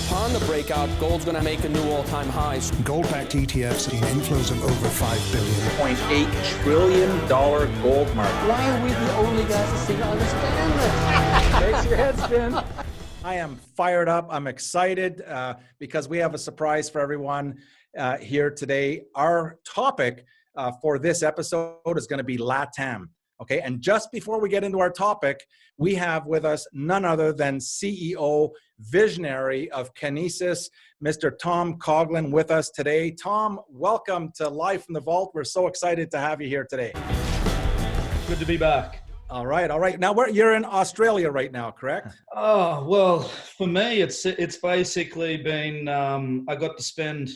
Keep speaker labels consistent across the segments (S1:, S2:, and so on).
S1: Upon the breakout, gold's going to make a new all-time high.
S2: Gold-backed ETFs in inflows of over $5 billion.
S3: $0.8 trillion gold market.
S4: Why are we the only guys that seem to understand this?
S3: Makes your head spin.
S5: I am fired up. I'm excited because we have a surprise for everyone here today. Our topic for this episode is going to be LATAM. Okay, and just before we get into our topic, we have with us none other than CEO, visionary of Kinesis, Mr. Tom Coughlin with us today. Tom, welcome to Live from the Vault. We're so excited to have you here today.
S6: Good to be back.
S5: All right. Now, you're in Australia right now, correct?
S6: Oh, well, for me, it's basically been, I got to spend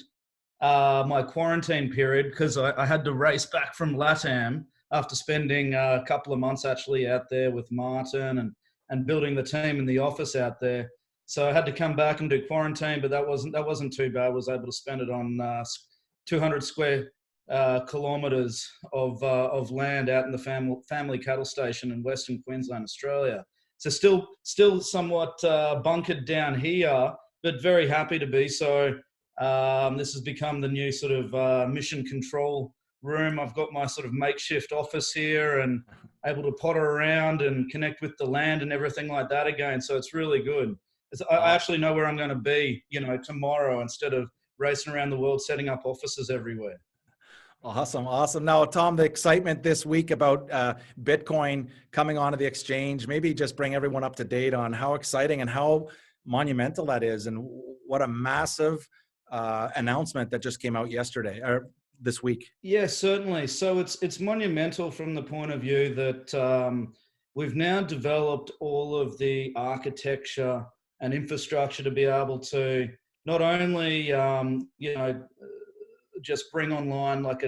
S6: my quarantine period because I had to race back from LATAM after spending a couple of months actually out there with Martin and building the team in the office out there. So I had to come back and do quarantine, but that wasn't too bad. I was able to spend it on 200 square kilometres of land out in the family cattle station in Western Queensland, Australia. So still somewhat bunkered down here, but very happy to be so. This has become the new sort of mission control room. I've got my sort of makeshift office here and able to potter around and connect with the land and everything like that again. So it's really good. I actually know where I'm going to be, tomorrow instead of racing around the world, setting up offices everywhere.
S5: Awesome. Now, Tom, the excitement this week about Bitcoin coming onto the exchange, maybe just bring everyone up to date on how exciting and how monumental that is and what a massive announcement that just came out yesterday or this week.
S6: Yeah, certainly. So it's monumental from the point of view that we've now developed all of the architecture and infrastructure to be able to not only, just bring online like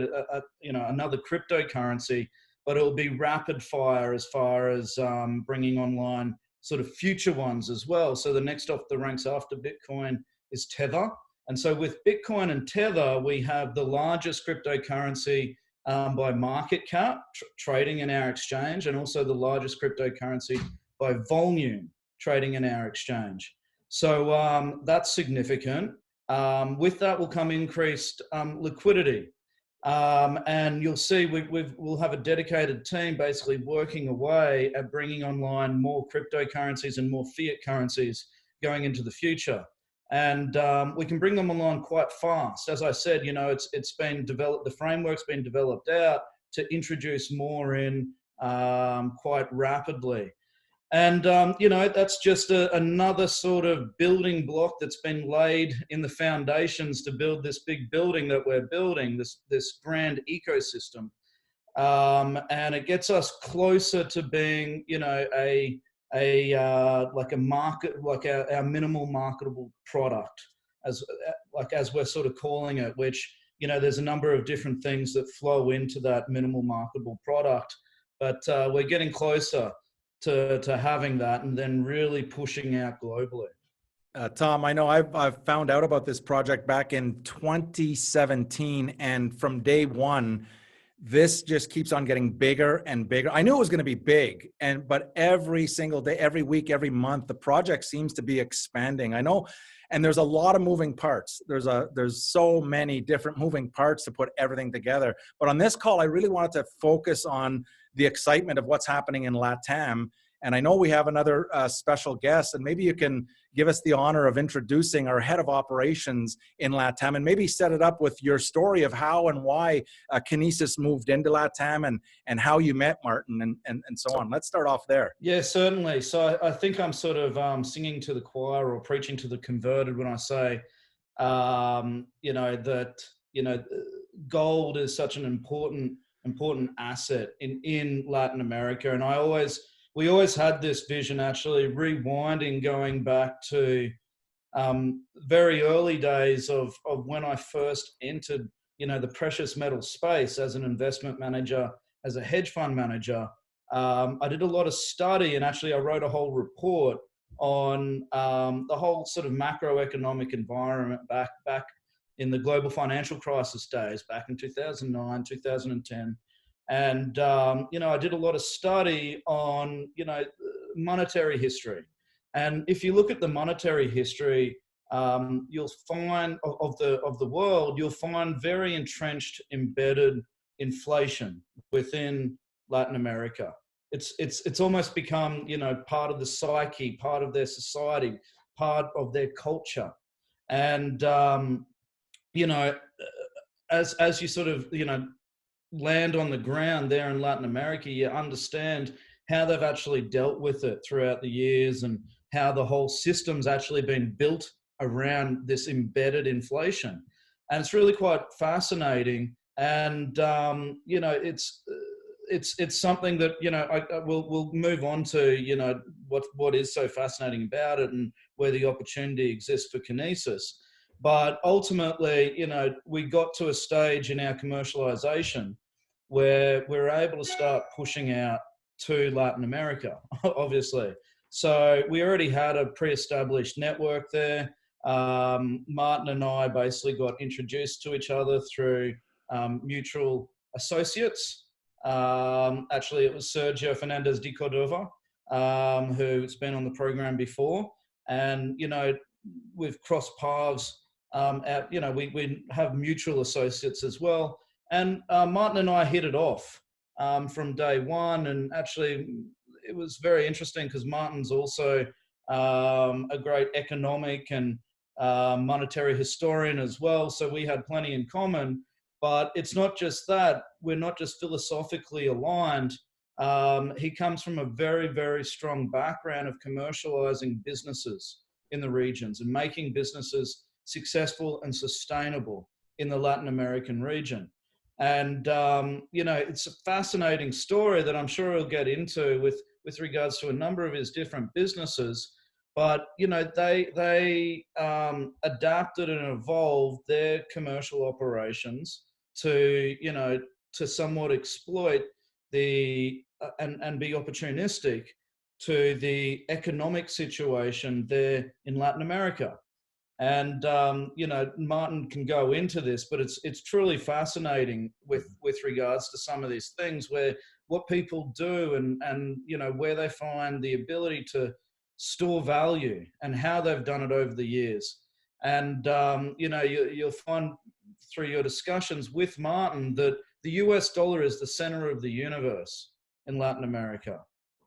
S6: another cryptocurrency, but it'll be rapid fire as far as bringing online sort of future ones as well. So the next off the ranks after Bitcoin is Tether. And so with Bitcoin and Tether, we have the largest cryptocurrency by market cap trading in our exchange, and also the largest cryptocurrency by volume trading in our exchange. So that's significant. With that will come increased liquidity. And you'll see we'll have a dedicated team basically working away at bringing online more cryptocurrencies and more fiat currencies going into the future. And we can bring them online quite fast. As I said, it's been developed, the framework's been developed out to introduce more in quite rapidly. And, that's just another sort of building block that's been laid in the foundations to build this big building that we're building, this grand ecosystem. And it gets us closer to being, like a market, like our minimal marketable product, as we're sort of calling it, which, there's a number of different things that flow into that minimal marketable product, but we're getting closer to having that and then really pushing out globally.
S5: Tom, I know I've found out about this project back in 2017, and from day one, this just keeps on getting bigger and bigger. I knew it was going to be big, but every single day, every week, every month, the project seems to be expanding. I know, and there's a lot of moving parts. There's so many different moving parts to put everything together. But on this call, I really wanted to focus on the excitement of what's happening in LATAM. And I know we have another special guest, and maybe you can give us the honor of introducing our head of operations in LATAM and maybe set it up with your story of how and why Kinesis moved into LATAM and how you met Martin and so on. Let's start off there.
S6: Yeah, certainly. So I think I'm sort of singing to the choir or preaching to the converted when I say, gold is such an important asset in Latin America. And we always had this vision, actually rewinding, going back to very early days of when I first entered, the precious metal space as an investment manager, as a hedge fund manager. I did a lot of study, and actually I wrote a whole report on the whole sort of macroeconomic environment back in the global financial crisis days, back in 2009, 2010. And, I did a lot of study on, monetary history. And if you look at the monetary history, you'll find of the world, you'll find very entrenched, embedded inflation within Latin America. It's almost become, you know, part of the psyche, part of their society, part of their culture. And, you know, as you sort of, you know, land on the ground there in Latin America, you understand how they've actually dealt with it throughout the years and how the whole system's actually been built around this embedded inflation. And it's really quite fascinating. And, you know, it's something that, you know, we'll move on to, you know, what is so fascinating about it and where the opportunity exists for Kinesis. But ultimately, you know, we got to a stage in our commercialization where we're able to start pushing out to Latin America, obviously. So we already had a pre-established network there. Martin and I basically got introduced to each other through mutual associates. Actually, it was Sergio Fernandez de Cordova, who's been on the program before. And, you know, we've crossed paths. You know, we have mutual associates as well. And Martin and I hit it off from day one. And actually, it was very interesting because Martin's also a great economic and monetary historian as well. So we had plenty in common. But it's not just that. We're not just philosophically aligned. He comes from a very, very strong background of commercializing businesses in the regions and making businesses successful and sustainable in the Latin American region. And, you know, it's a fascinating story that I'm sure he'll get into with regards to a number of his different businesses. But, you know, they adapted and evolved their commercial operations to, you know, to somewhat exploit the, and be opportunistic to the economic situation there in Latin America. And, you know, Martin can go into this, but it's truly fascinating with regards to some of these things where what people do and, you know, where they find the ability to store value and how they've done it over the years. And, you know, you'll find through your discussions with Martin that the US dollar is the center of the universe in Latin America.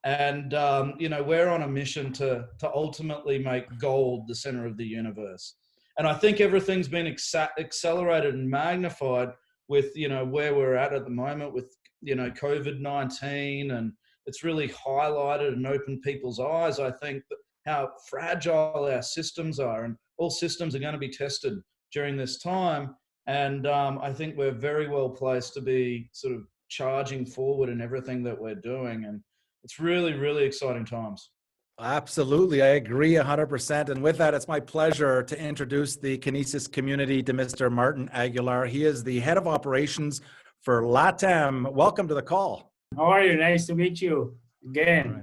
S6: And, you know, we're on a mission to ultimately make gold the center of the universe. And I think everything's been accelerated and magnified with, you know, where we're at the moment with, you know, COVID-19, and it's really highlighted and opened people's eyes, I think, how fragile our systems are, and all systems are going to be tested during this time. And I think we're very well placed to be sort of charging forward in everything that we're doing. And it's really, really exciting times.
S5: Absolutely. I agree 100%. And with that, it's my pleasure to introduce the Kinesis community to Mr. Martín Aguilar. He is the head of operations for LATAM. Welcome to the call.
S7: How are you? Nice to meet you again.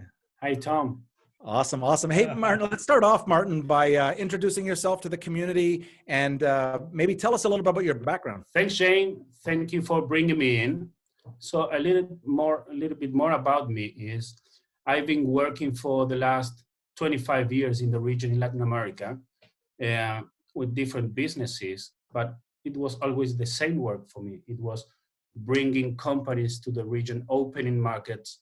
S7: Right. Hi, Tom.
S5: Awesome. Awesome. Hey, Martin, let's start off, Martin, by introducing yourself to the community and maybe tell us a little bit about your background.
S7: Thanks, Shane. Thank you for bringing me in. So a little bit more about me is I've been working for the last 25 years in the region in Latin America with different businesses, but it was always the same work for me. It was bringing companies to the region, opening markets,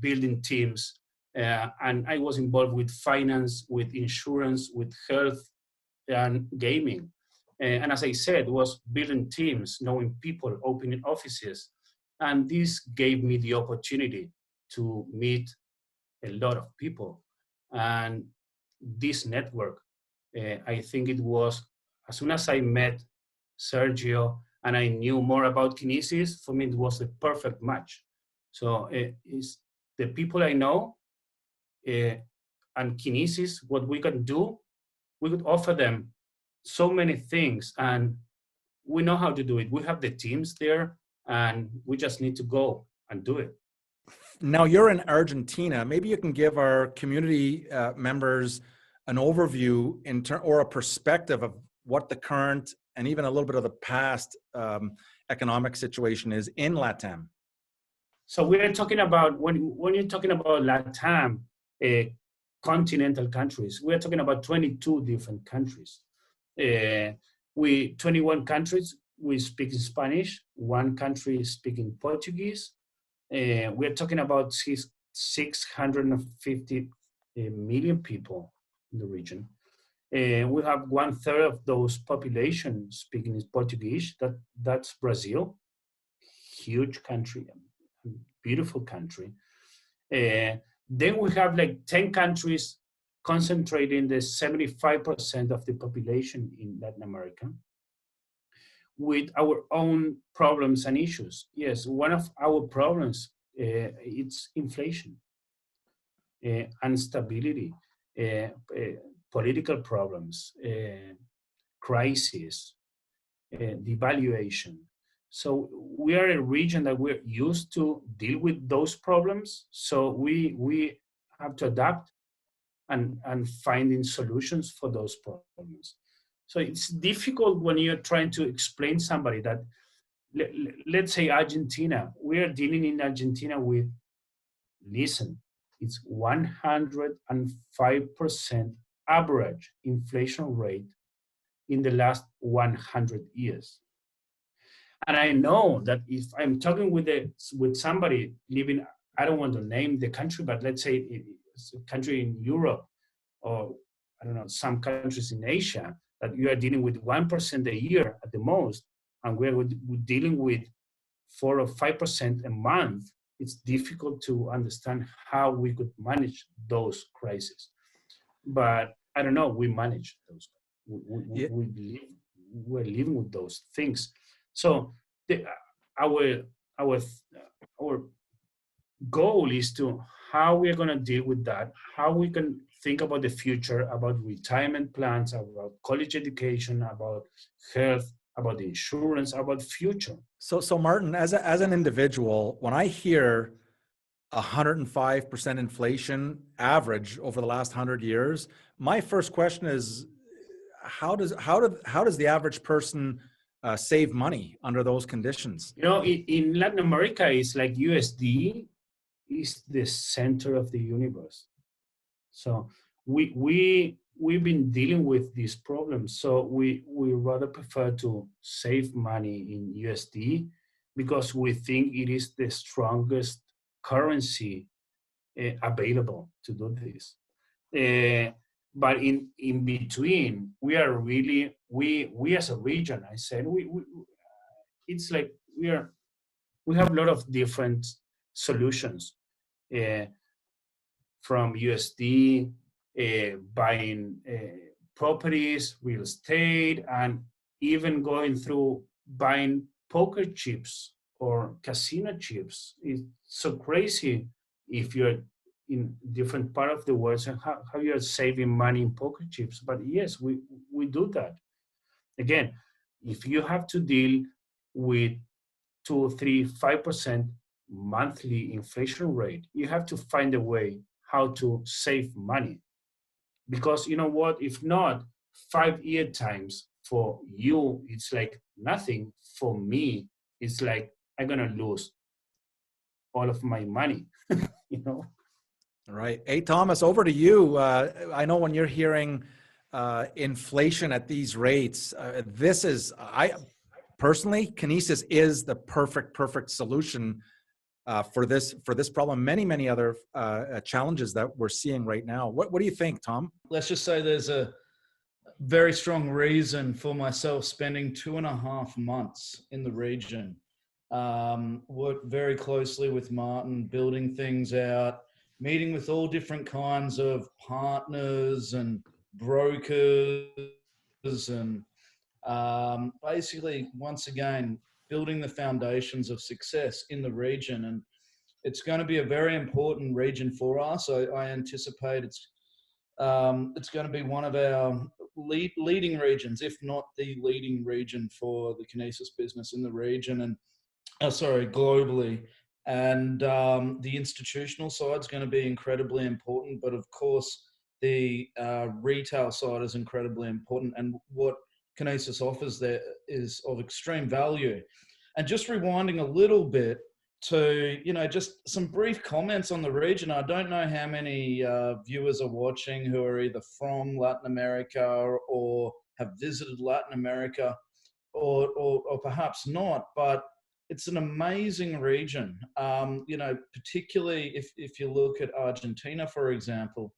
S7: building teams, and I was involved with finance, with insurance, with health, and gaming. And as I said, was building teams, knowing people, opening offices. And this gave me the opportunity to meet a lot of people. And this network, I think it was, as soon as I met Sergio and I knew more about Kinesis, for me it was the perfect match. So it's the people I know and Kinesis, what we can do, we could offer them so many things, and we know how to do it. We have the teams there, and we just need to go and do it.
S5: Now you're in Argentina. Maybe you can give our community members an overview or a perspective of what the current and even a little bit of the past economic situation is in LATAM.
S7: So we're talking about, when you're talking about LATAM, continental countries. We're talking about 22 different countries. 21 countries, we speak Spanish. One country is speaking Portuguese. We're talking about 650 million people in the region. We have 1/3 of those population speaking Portuguese. That's Brazil, huge country, beautiful country. Then we have like 10 countries concentrating the 75% of the population in Latin America with our own problems and issues. Yes, one of our problems, it's inflation, instability, political problems, crisis, devaluation. So we are a region that we're used to deal with those problems. So we have to adapt and finding solutions for those problems. So it's difficult when you're trying to explain somebody that, let's say Argentina, we are dealing in Argentina with, listen, it's 105% average inflation rate in the last 100 years. And I know that if I'm talking with somebody living, I don't want to name the country, but let's say it's a country in Europe, or I don't know, some countries in Asia, that you are dealing with 1% a year at the most, and we're dealing with 4 or 5% a month. It's difficult to understand how we could manage those crises. But I don't know, we manage those. We're living with those things. So our goal is to how we're going to deal with that, how we can think about the future, about retirement plans, about college education, about health, about the insurance, about future.
S5: So Martin, as an individual, when I hear 105% inflation average over the last 100 years, my first question is, how does the average person save money under those conditions?
S7: You know, in Latin America, it's like USD is the center of the universe. So we've been dealing with these problems. So we rather prefer to save money in USD because we think it is the strongest currency available to do this. But in between, we are really, we as a region, I said, it's like we have a lot of different solutions, from USD, buying properties, real estate, and even going through buying poker chips or casino chips. It's so crazy if you're in different part of the world and how you're saving money in poker chips. But yes, we do that. Again, if you have to deal with 2, 3, 5% monthly inflation rate, you have to find a way how to save money. Because you know what, if not, 5-year times for you, it's like nothing. For me, it's like I'm gonna lose all of my money, you know?
S5: Right. Hey, Thomas, over to you. I know when you're hearing inflation at these rates, I personally, Kinesis is the perfect solution for this problem. Many other challenges that we're seeing right now. What do you think, Tom?
S6: Let's just say there's a very strong reason for myself spending 2.5 months in the region. Worked very closely with Martin, building things out, meeting with all different kinds of partners and brokers, and basically, once again, building the foundations of success in the region. And it's going to be a very important region for us. I anticipate it's going to be one of our leading regions, if not the leading region for the Kinesis business in the region, and globally. And the institutional side is going to be incredibly important, but of course the retail side is incredibly important, and what Kinesis offers there is of extreme value. And just rewinding a little bit, to, just some brief comments on the region. I don't know how many viewers are watching who are either from Latin America or have visited Latin America or perhaps not, but it's an amazing region. Particularly if you look at Argentina, for example,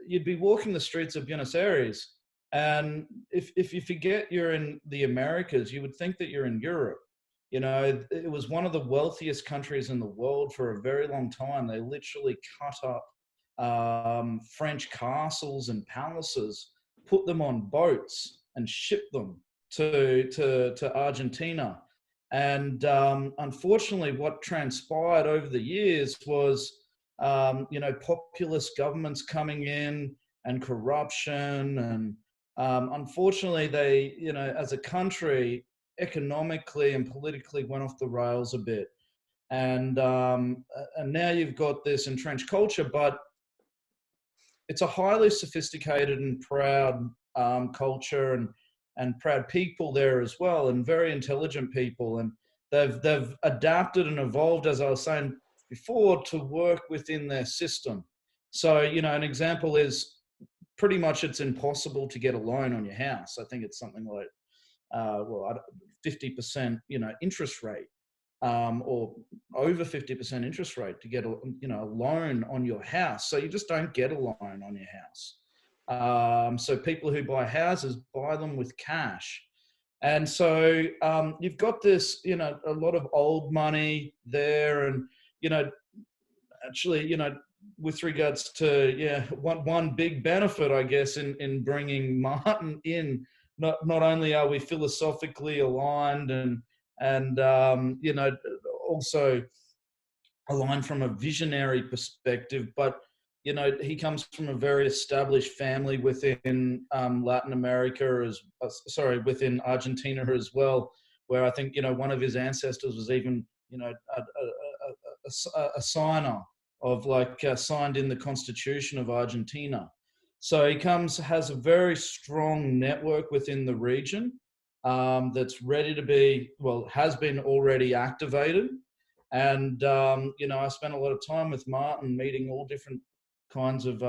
S6: you'd be walking the streets of Buenos Aires, and if you forget you're in the Americas, you would think that you're in Europe. It was one of the wealthiest countries in the world for a very long time. They literally cut up French castles and palaces, put them on boats, and shipped them to Argentina. And unfortunately, what transpired over the years was, populist governments coming in and corruption. And unfortunately, they, as a country, economically and politically went off the rails a bit. And now you've got this entrenched culture, but it's a highly sophisticated and proud culture and proud people there as well, and very intelligent people. And they've adapted and evolved, as I was saying before, to work within their system. So, an example is pretty much it's impossible to get a loan on your house. I think it's something like 50%, interest rate, or over 50% interest rate to get a loan on your house. So you just don't get a loan on your house. So people who buy houses buy them with cash. And so you've got this, a lot of old money there. And, actually, with regards to, one big benefit, I guess, in bringing Martin in, not only are we philosophically aligned and also aligned from a visionary perspective, but he comes from a very established family within Latin America, within Argentina as well, where I think one of his ancestors was even a signer of signed in the Constitution of Argentina. So he has a very strong network within the region that's ready to be, has been already activated. And, I spent a lot of time with Martin meeting all different kinds of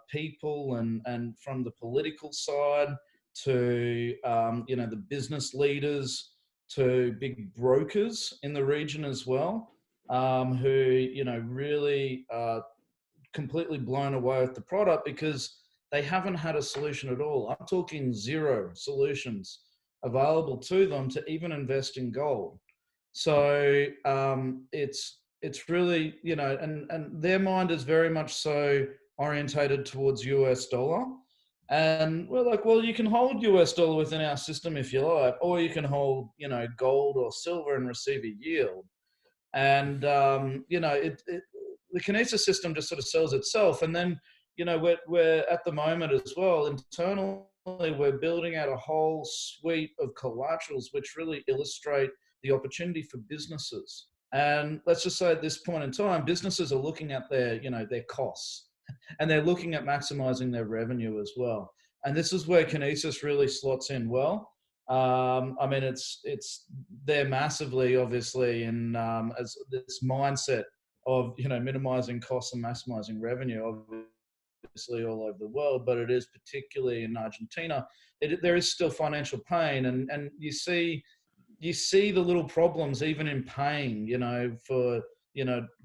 S6: people and from the political side to, the business leaders to big brokers in the region as well, who, really completely blown away with the product because they haven't had a solution at all. I'm talking zero solutions available to them to even invest in gold. So it's really, and their mind is very much so orientated towards US dollar. And we're like, well, you can hold US dollar within our system if you like, or you can hold, gold or silver and receive a yield. And, the Kinesis system just sort of sells itself. And then, we're at the moment as well, internally, we're building out a whole suite of collaterals which really illustrate the opportunity for businesses. And let's just say at this point in time, businesses are looking at their costs and they're looking at maximizing their revenue as well. And this is where Kinesis really slots in well. It's there massively, obviously, in as this mindset of, minimizing costs and maximizing revenue, obviously all over the world, but it is particularly in Argentina. There is still financial pain, and you see the little problems even in paying, for,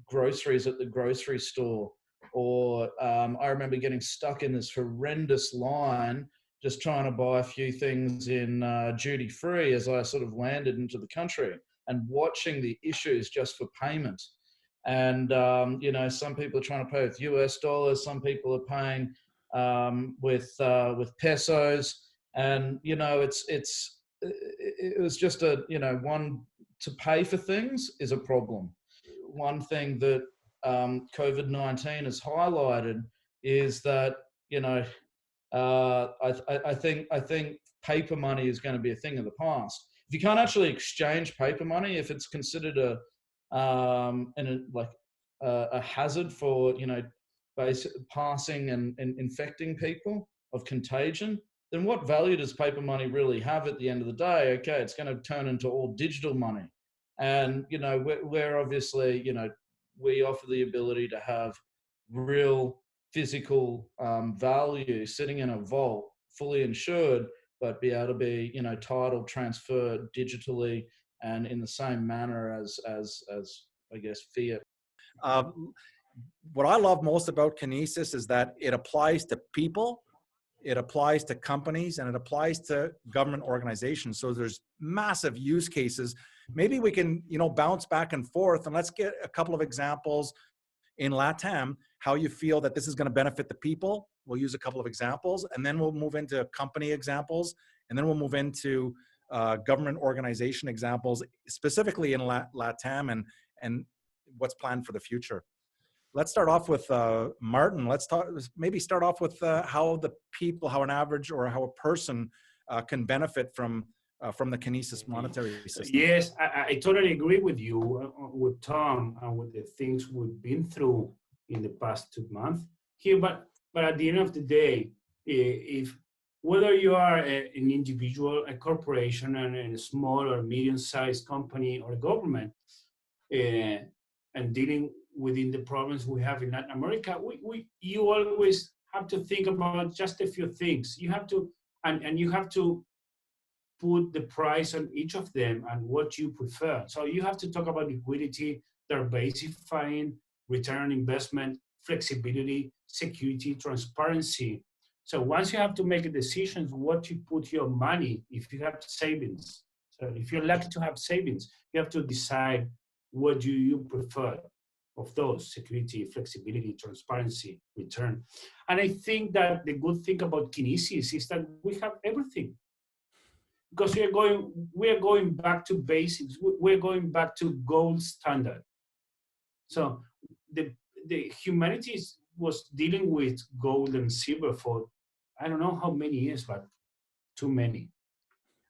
S6: groceries at the grocery store. Or I remember getting stuck in this horrendous line just trying to buy a few things in duty free as I sort of landed into the country, and watching the issues just for payment. And, some people are trying to pay with US dollars. Some people are paying with pesos. And, it was just one, to pay for things is a problem. One thing that COVID-19 has highlighted is that, I think paper money is going to be a thing of the past. If you can't actually exchange paper money, if it's considered a hazard for, passing and infecting people of contagion, then what value does paper money really have at the end of the day? Okay, it's going to turn into all digital money. And, we're obviously, we offer the ability to have real physical value sitting in a vault, fully insured, but be able to be, titled, transferred digitally and in the same manner as I guess, fiat.
S5: What I love most about Kinesis is that it applies to people, it applies to companies, and it applies to government organizations. So there's massive use cases. Maybe we can, bounce back and forth, and let's get a couple of examples in LATAM, how you feel that this is going to benefit the people. We'll use a couple of examples, and then we'll move into company examples, and then we'll move into government organization examples, specifically in LATAM and what's planned for the future. Let's start off with Martin. Let's maybe start off with how the people, how an average or how a person can benefit from the Kinesis monetary system.
S7: Yes, I totally agree with you, with Tom, and with the things we've been through in the past 2 months here. But at the end of the day, if whether you are an individual, a corporation, and a small or medium-sized company or a government, and dealing within the problems we have in Latin America, you always have to think about just a few things. You have to, and you have to put the price on each of them and what you prefer. So you have to talk about liquidity, diversifying, return on investment, flexibility, security, transparency. So once you have to make a decision what you put your money, if you have savings. So if you're lucky to have savings, you have to decide what do you prefer of those: security, flexibility, transparency, return. And I think that the good thing about Kinesis is that we have everything. Because we are going back to basics. We're going back to gold standard. So the humanity was dealing with gold and silver for I don't know how many years, but too many.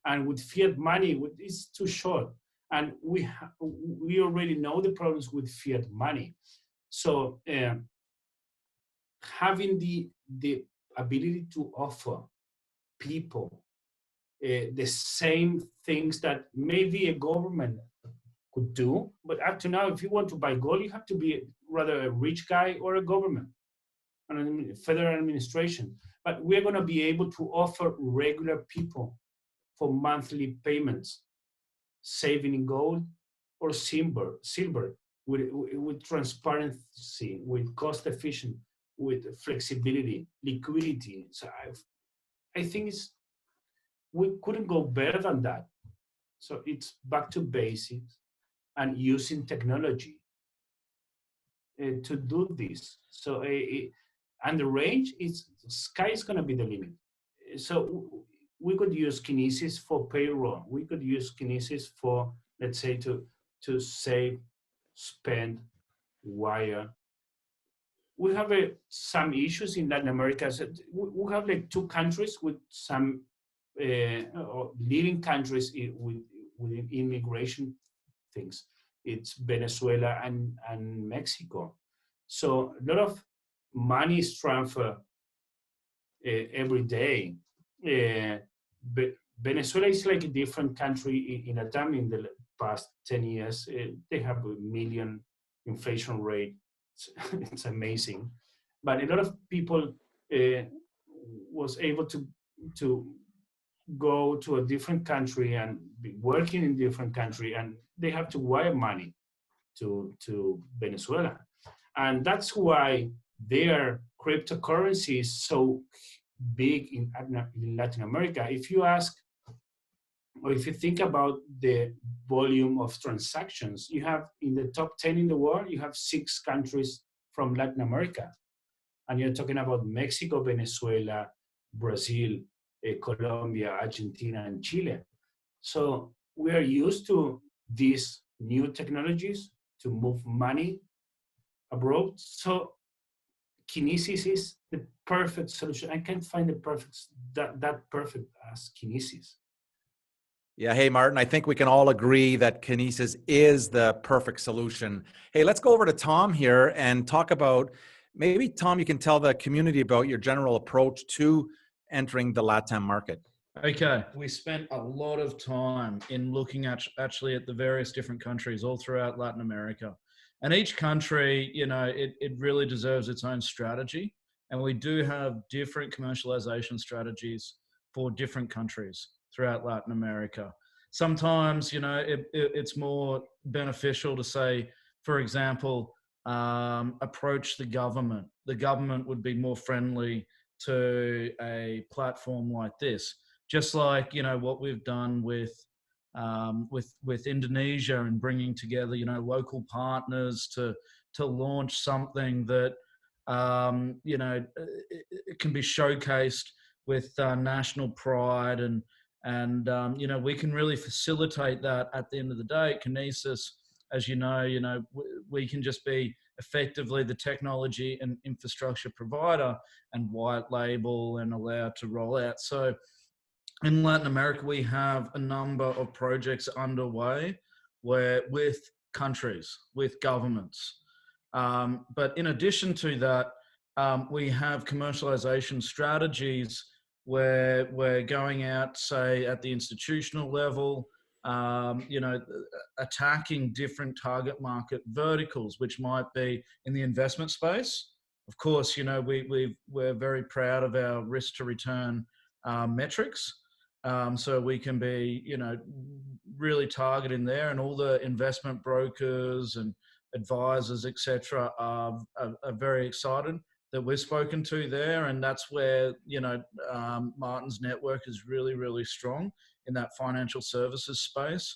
S7: And with fiat money, it's too short. And we already know the problems with fiat money. So having the ability to offer people the same things that maybe a government could do, but up to now, if you want to buy gold, you have to be rather a rich guy or a government, and a federal administration. But we're going to be able to offer regular people for monthly payments, saving in gold or silver with transparency, with cost efficient, with flexibility, liquidity. So I think we couldn't go better than that. So it's back to basics and using technology to do this. So and the range sky is going to be the limit. So we could use Kinesis for payroll. We could use Kinesis for, let's say, to save, spend, wire. We have some issues in Latin America. So we have like 2 countries with some leading countries with immigration things. It's Venezuela and Mexico. So a lot of money is transferred every day. But Venezuela is like a different country in LATAM in the past 10 years. They have a million inflation rate. It's amazing. But a lot of people was able to go to a different country and be working in a different country, and they have to wire money to Venezuela. And that's why their cryptocurrency is so big in Latin America. If you ask, or if you think about the volume of transactions, you have in the top 10 in the world, you have 6 countries from Latin America. And you're talking about Mexico, Venezuela, Brazil, Colombia, Argentina, and Chile. So we are used to these new technologies to move money abroad. So Kinesis is the perfect solution. I can't find the perfect that perfect as Kinesis.
S5: Yeah. Hey, Martin, I think we can all agree that Kinesis is the perfect solution. Hey, let's go over to Tom here and talk about, maybe Tom, you can tell the community about your general approach to entering the LATAM market.
S6: Okay, we spent a lot of time in looking at actually at the various different countries all throughout Latin America. And each country, you know, it really deserves its own strategy. And we do have different commercialization strategies for different countries throughout Latin America. Sometimes, you know, it's more beneficial to say, for example, approach the government. The government would be more friendly to a platform like this. Just like, you know, what we've done with Indonesia and bringing together, you know, local partners to launch something that you know, it can be showcased with national pride, and you know, we can really facilitate that at the end of the day. Kinesis, as you know, we can just be effectively the technology and infrastructure provider and white label and allowed to roll out. So in Latin America, we have a number of projects underway where with countries, with governments. But in addition to that, we have commercialization strategies where we're going out, say, at the institutional level, you know, attacking different target market verticals, which might be in the investment space. Of course, you know, we're very proud of our risk to return metrics. So we can be, you know, really targeting there, and all the investment brokers and advisors, etc., are very excited that we've spoken to there. And that's where, you know, Martin's network is really, really strong in that financial services space.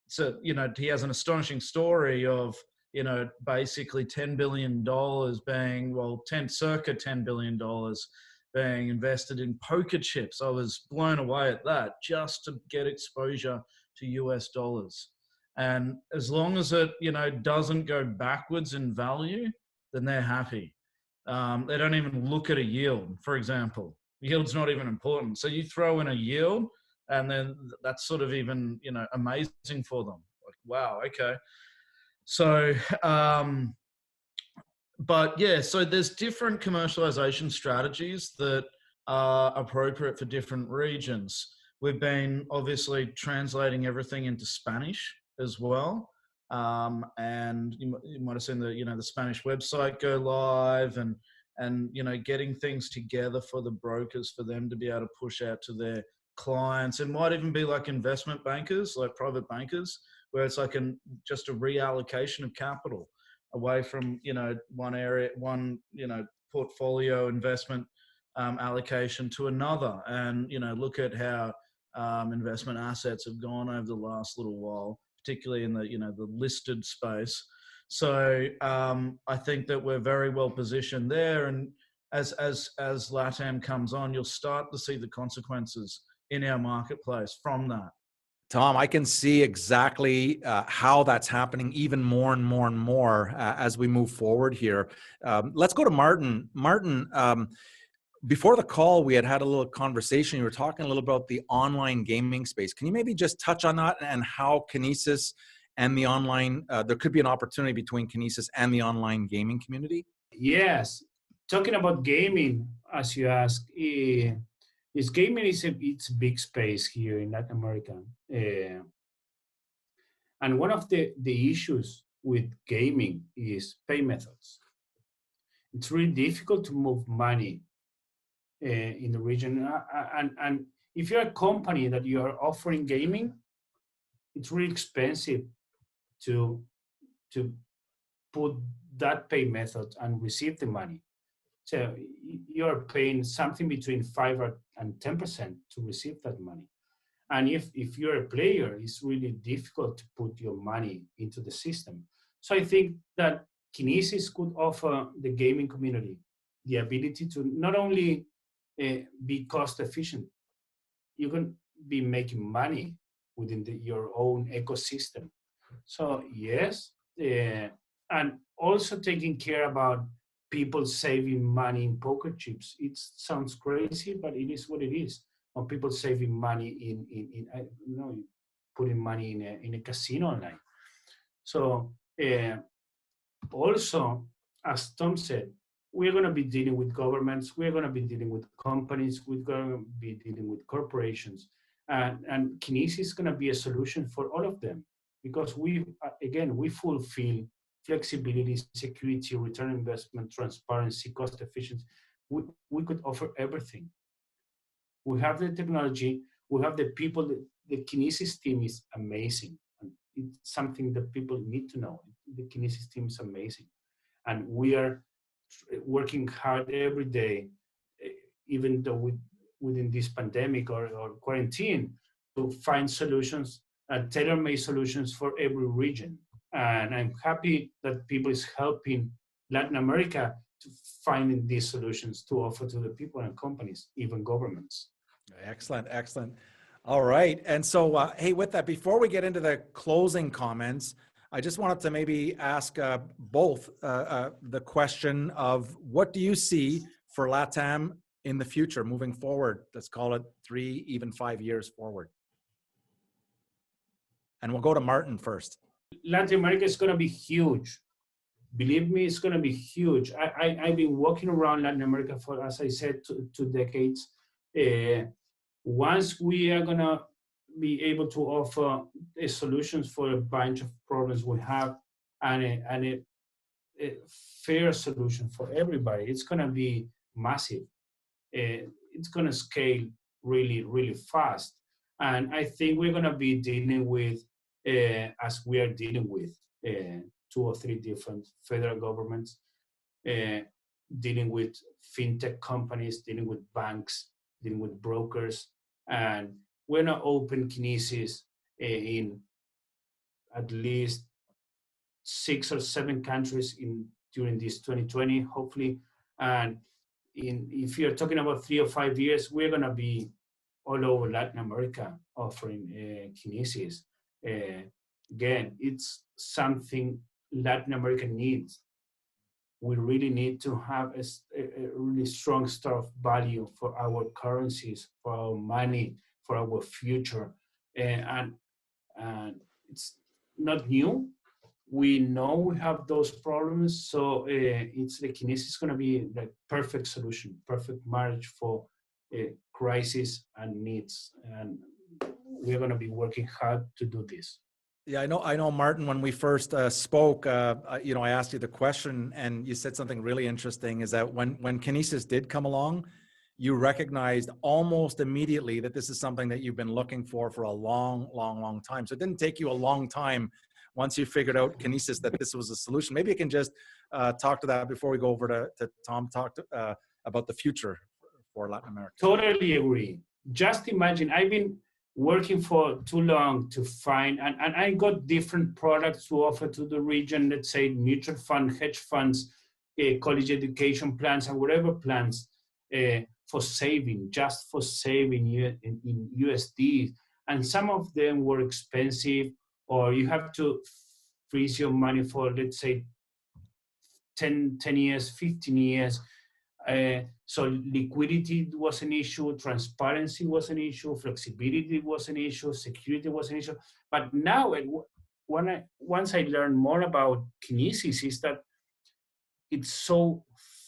S6: So, you know, he has an astonishing story of, you know, basically $10 billion being, well, circa $10 billion being invested in poker chips. I was blown away at that, just to get exposure to US dollars. And as long as it, you know, doesn't go backwards in value, then they're happy. They don't even look at a yield, for example. Yield's not even important. So you throw in a yield, and then that's sort of even, you know, amazing for them. Like, wow, okay. So, but yeah, so there's different commercialization strategies that are appropriate for different regions. We've been obviously translating everything into Spanish as well. And you might have seen the, you know, the Spanish website go live, and, you know, getting things together for the brokers, for them to be able to push out to their clients. It might even be like investment bankers, like private bankers, where it's like just a reallocation of capital away from, you know, one area, you know, portfolio investment allocation to another. And, you know, look at how investment assets have gone over the last little while, particularly in the, you know, the listed space. So I think that we're very well positioned there. And as LATAM comes on, you'll start to see the consequences in our marketplace from that.
S5: Tom, I can see exactly how that's happening even more and more and more as we move forward here. Let's go to Martin. Martin, before the call, we had a little conversation. You were talking a little about the online gaming space. Can you maybe just touch on that and how Kinesis and the online, there could be an opportunity between Kinesis and the online gaming community?
S7: Yes. Talking about gaming, as you asked, gaming it's a big space here in Latin America. And one of the issues with gaming is pay methods. It's really difficult to move money in the region. And if you're a company that you are offering gaming, it's really expensive to put that pay method and receive the money. So you're paying something between 5 and 10% to receive that money. And if you're a player, it's really difficult to put your money into the system. So I think that Kinesis could offer the gaming community the ability to not only be cost efficient, you can be making money within your own ecosystem. So yes, and also taking care about people saving money in poker chips. It sounds crazy, but it is what it is. Or people saving money in putting money in a casino online. So also, as Tom said, we're going to be dealing with governments, we're going to be dealing with companies, we're going to be dealing with corporations. And Kinesis is going to be a solution for all of them, because we fulfill flexibility, security, return on investment, transparency, cost efficiency. We could offer everything. We have the technology, we have the people. The Kinesis team is amazing. And it's something that people need to know. The Kinesis team is amazing. And we are working hard every day, even though within this pandemic or quarantine, to find solutions, tailor-made solutions for every region. And I'm happy that people is helping Latin America to finding these solutions to offer to the people and companies, even governments.
S5: Excellent, excellent. All right. And so, hey, with that, before we get into the closing comments, I just wanted to maybe ask both the question of what do you see for LATAM in the future moving forward? Let's call it 3, even 5 years forward. And we'll go to Martin first.
S7: Latin America is going to be huge. Believe me, it's going to be huge. I've been walking around Latin America for, as I said, 2 decades. Once we are going to be able to offer solutions for a bunch of problems we have, and a fair solution for everybody, it's going to be massive. It's going to scale really, really fast. And I think we're going to be dealing with, as we are dealing with 2 or 3 different federal governments, dealing with fintech companies, dealing with banks, dealing with brokers. And we're going to open Kinesis in at least 6 or 7 countries during this 2020, hopefully. And if you're talking about 3 or 5 years, we're going to be all over Latin America offering Kinesis. Again, it's something Latin America needs. We really need to have a really strong store of value for our currencies, for our money, for our future. And it's not new. We know we have those problems. So it's the Kinesis is going to be the perfect solution, perfect marriage for crisis and needs. And we're going to be working hard to do this.
S5: Yeah, I know, Martin, when we first spoke, I asked you the question and you said something really interesting, is that when Kinesis did come along, you recognized almost immediately that this is something that you've been looking for a long, long, long time. So it didn't take you a long time once you figured out Kinesis that this was a solution. Maybe you can just talk to that before we go over to Tom, talk about the future for Latin America.
S7: Totally agree. Just imagine, I've been working for too long to find, and I got different products to offer to the region, let's say mutual fund, hedge funds, college education plans, and whatever plans for saving, just for saving in USD. And some of them were expensive, or you have to freeze your money for, let's say, 10 years, 15 years. So liquidity was an issue, transparency was an issue, flexibility was an issue, security was an issue. But now, once I learned more about Kinesis, is that it's so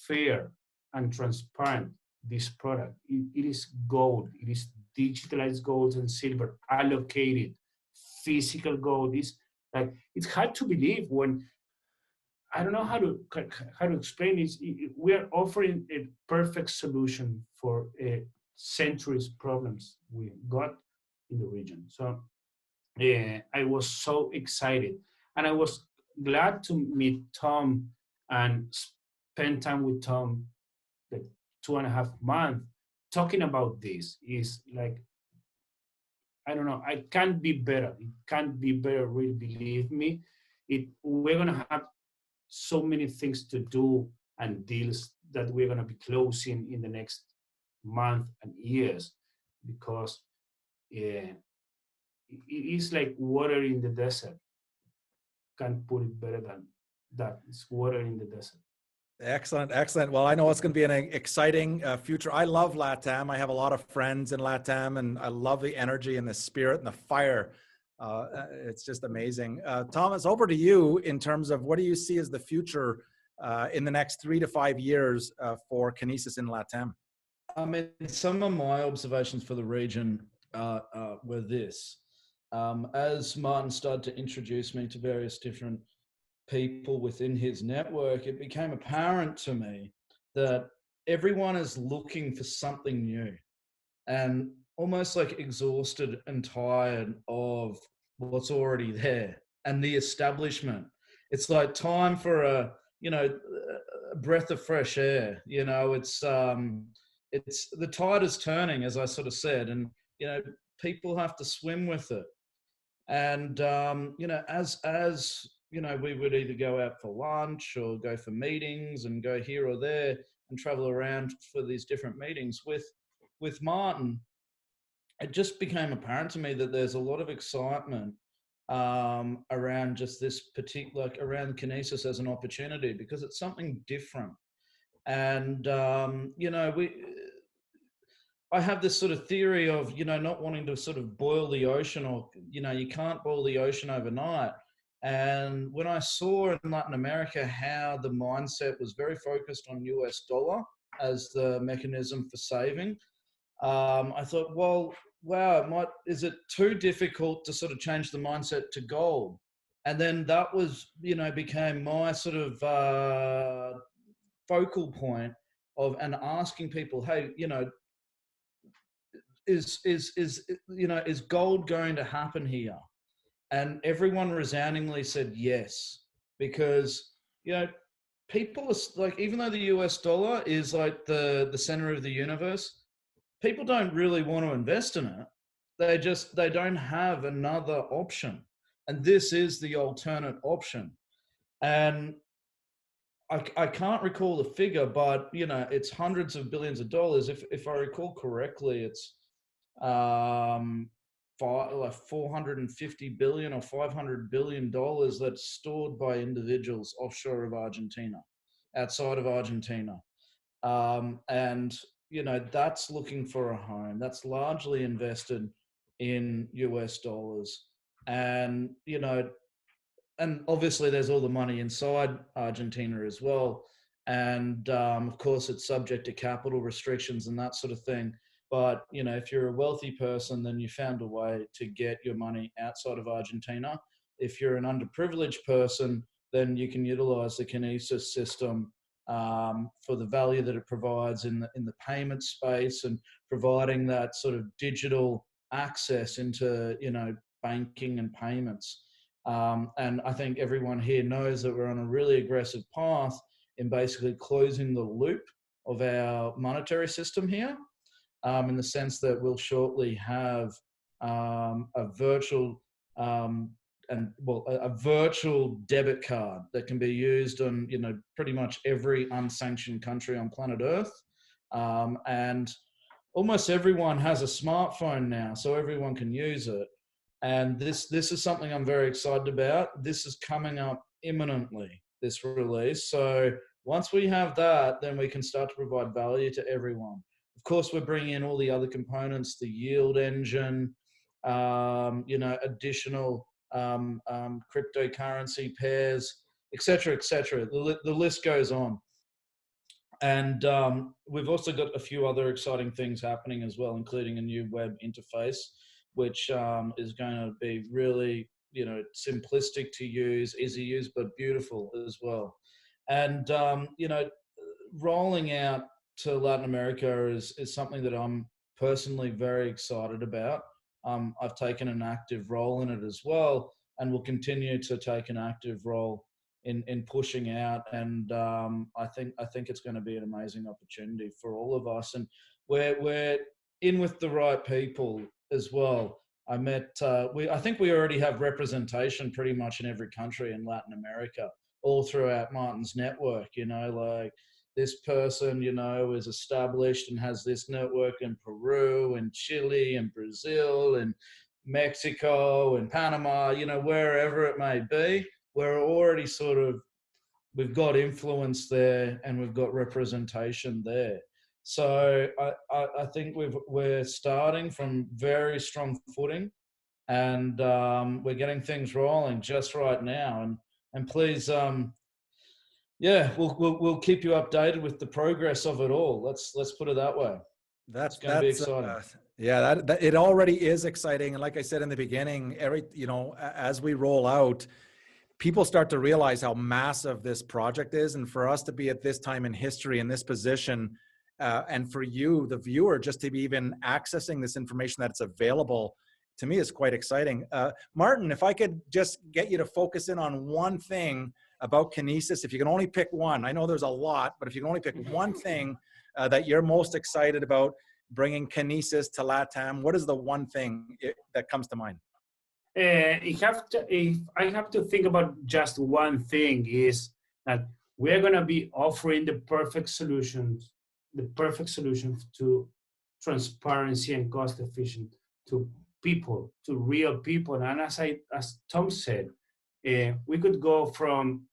S7: fair and transparent, this product. It is gold, it is digitalized gold and silver, allocated, physical gold. It's hard to believe when, I don't know how to explain it. We are offering a perfect solution for centuries problems we got in the region. So I was so excited, and I was glad to meet Tom and spend time with Tom, like 2.5 months, talking about this. Is like, I don't know, I can't be better. It can't be better, really, believe me. We're gonna have so many things to do and deals that we're going to be closing in the next month and years, because it is like water in the desert. Can't put it better than that. It's water in the desert.
S5: Excellent, excellent. Well, I know it's going to be an exciting future. I love LATAM. I have a lot of friends in LATAM, and I love the energy and the spirit and the fire. It's just amazing. Thomas, over to you in terms of what do you see as the future in the next 3 to 5 years for Kinesis in LATAM?
S6: I mean, some of my observations for the region were this. As Martin started to introduce me to various different people within his network, it became apparent to me that everyone is looking for something new and almost like exhausted and tired of what's already there and the establishment. It's like time for a breath of fresh air. It's the tide is turning, as I sort of said, and people have to swim with it. And as we would either go out for lunch or go for meetings and go here or there and travel around for these different meetings with Martin, it just became apparent to me that there's a lot of excitement around just this particular, around Kinesis as an opportunity, because it's something different. And, I have this sort of theory of, not wanting to sort of boil the ocean, or, you can't boil the ocean overnight. And when I saw in Latin America how the mindset was very focused on US dollar as the mechanism for saving, I thought, well, wow, is it too difficult to sort of change the mindset to gold? And then that was, became my sort of focal point of, and asking people, hey, is gold going to happen here? And everyone resoundingly said yes, because, people are like, even though the US dollar is like the center of the universe, people don't really want to invest in it. They don't have another option. And this is the alternate option. And I can't recall the figure, but, it's hundreds of billions of dollars. If I recall correctly, it's like 450 billion or 500 billion dollars that's stored by individuals offshore of Argentina, outside of Argentina. And, that's looking for a home. That's largely invested in US dollars. And, and obviously there's all the money inside Argentina as well. And of course it's subject to capital restrictions and that sort of thing. But, if you're a wealthy person, then you found a way to get your money outside of Argentina. If you're an underprivileged person, then you can utilize the Kinesis system for the value that it provides in the payment space, and providing that sort of digital access into, banking and payments. And I think everyone here knows that we're on a really aggressive path in basically closing the loop of our monetary system here. In the sense that we'll shortly have a virtual a virtual debit card that can be used on pretty much every unsanctioned country on planet Earth, and almost everyone has a smartphone now, so everyone can use it. And this is something I'm very excited about. This is coming up imminently, this release. So once we have that, then we can start to provide value to everyone. Of course, we're bringing in all the other components, the yield engine, additional cryptocurrency pairs, et cetera, et cetera. The list goes on. And we've also got a few other exciting things happening as well, including a new web interface, which is going to be really, simplistic to use, easy to use, but beautiful as well. And, rolling out to Latin America is something that I'm personally very excited about. I've taken an active role in it as well, and will continue to take an active role in pushing out. And I think it's going to be an amazing opportunity for all of us. And we're in with the right people as well. I think we already have representation pretty much in every country in Latin America, all throughout Martin's network. Like, this person, is established and has this network in Peru and Chile and Brazil and Mexico and Panama, wherever it may be. We're already we've got influence there, and we've got representation there. So I think we're starting from very strong footing, and we're getting things rolling just right now. And please, Yeah, we'll keep you updated with the progress of it all. Let's put it that way.
S5: That's
S6: It's going to be exciting.
S5: Yeah, that it already is exciting. And like I said in the beginning, as we roll out, people start to realize how massive this project is. And for us to be at this time in history in this position, and for you, the viewer, just to be even accessing this information that's available, to me is quite exciting. Martin, if I could just get you to focus in on one thing about Kinesis, if you can only pick one, I know there's a lot, but if you can only pick one thing that you're most excited about bringing Kinesis to LATAM, what is the one thing that comes to mind?
S7: If I have to think about just one thing, is that we're going to be offering the perfect solution to transparency and cost efficient to people, to real people. And as Tom said, we could go from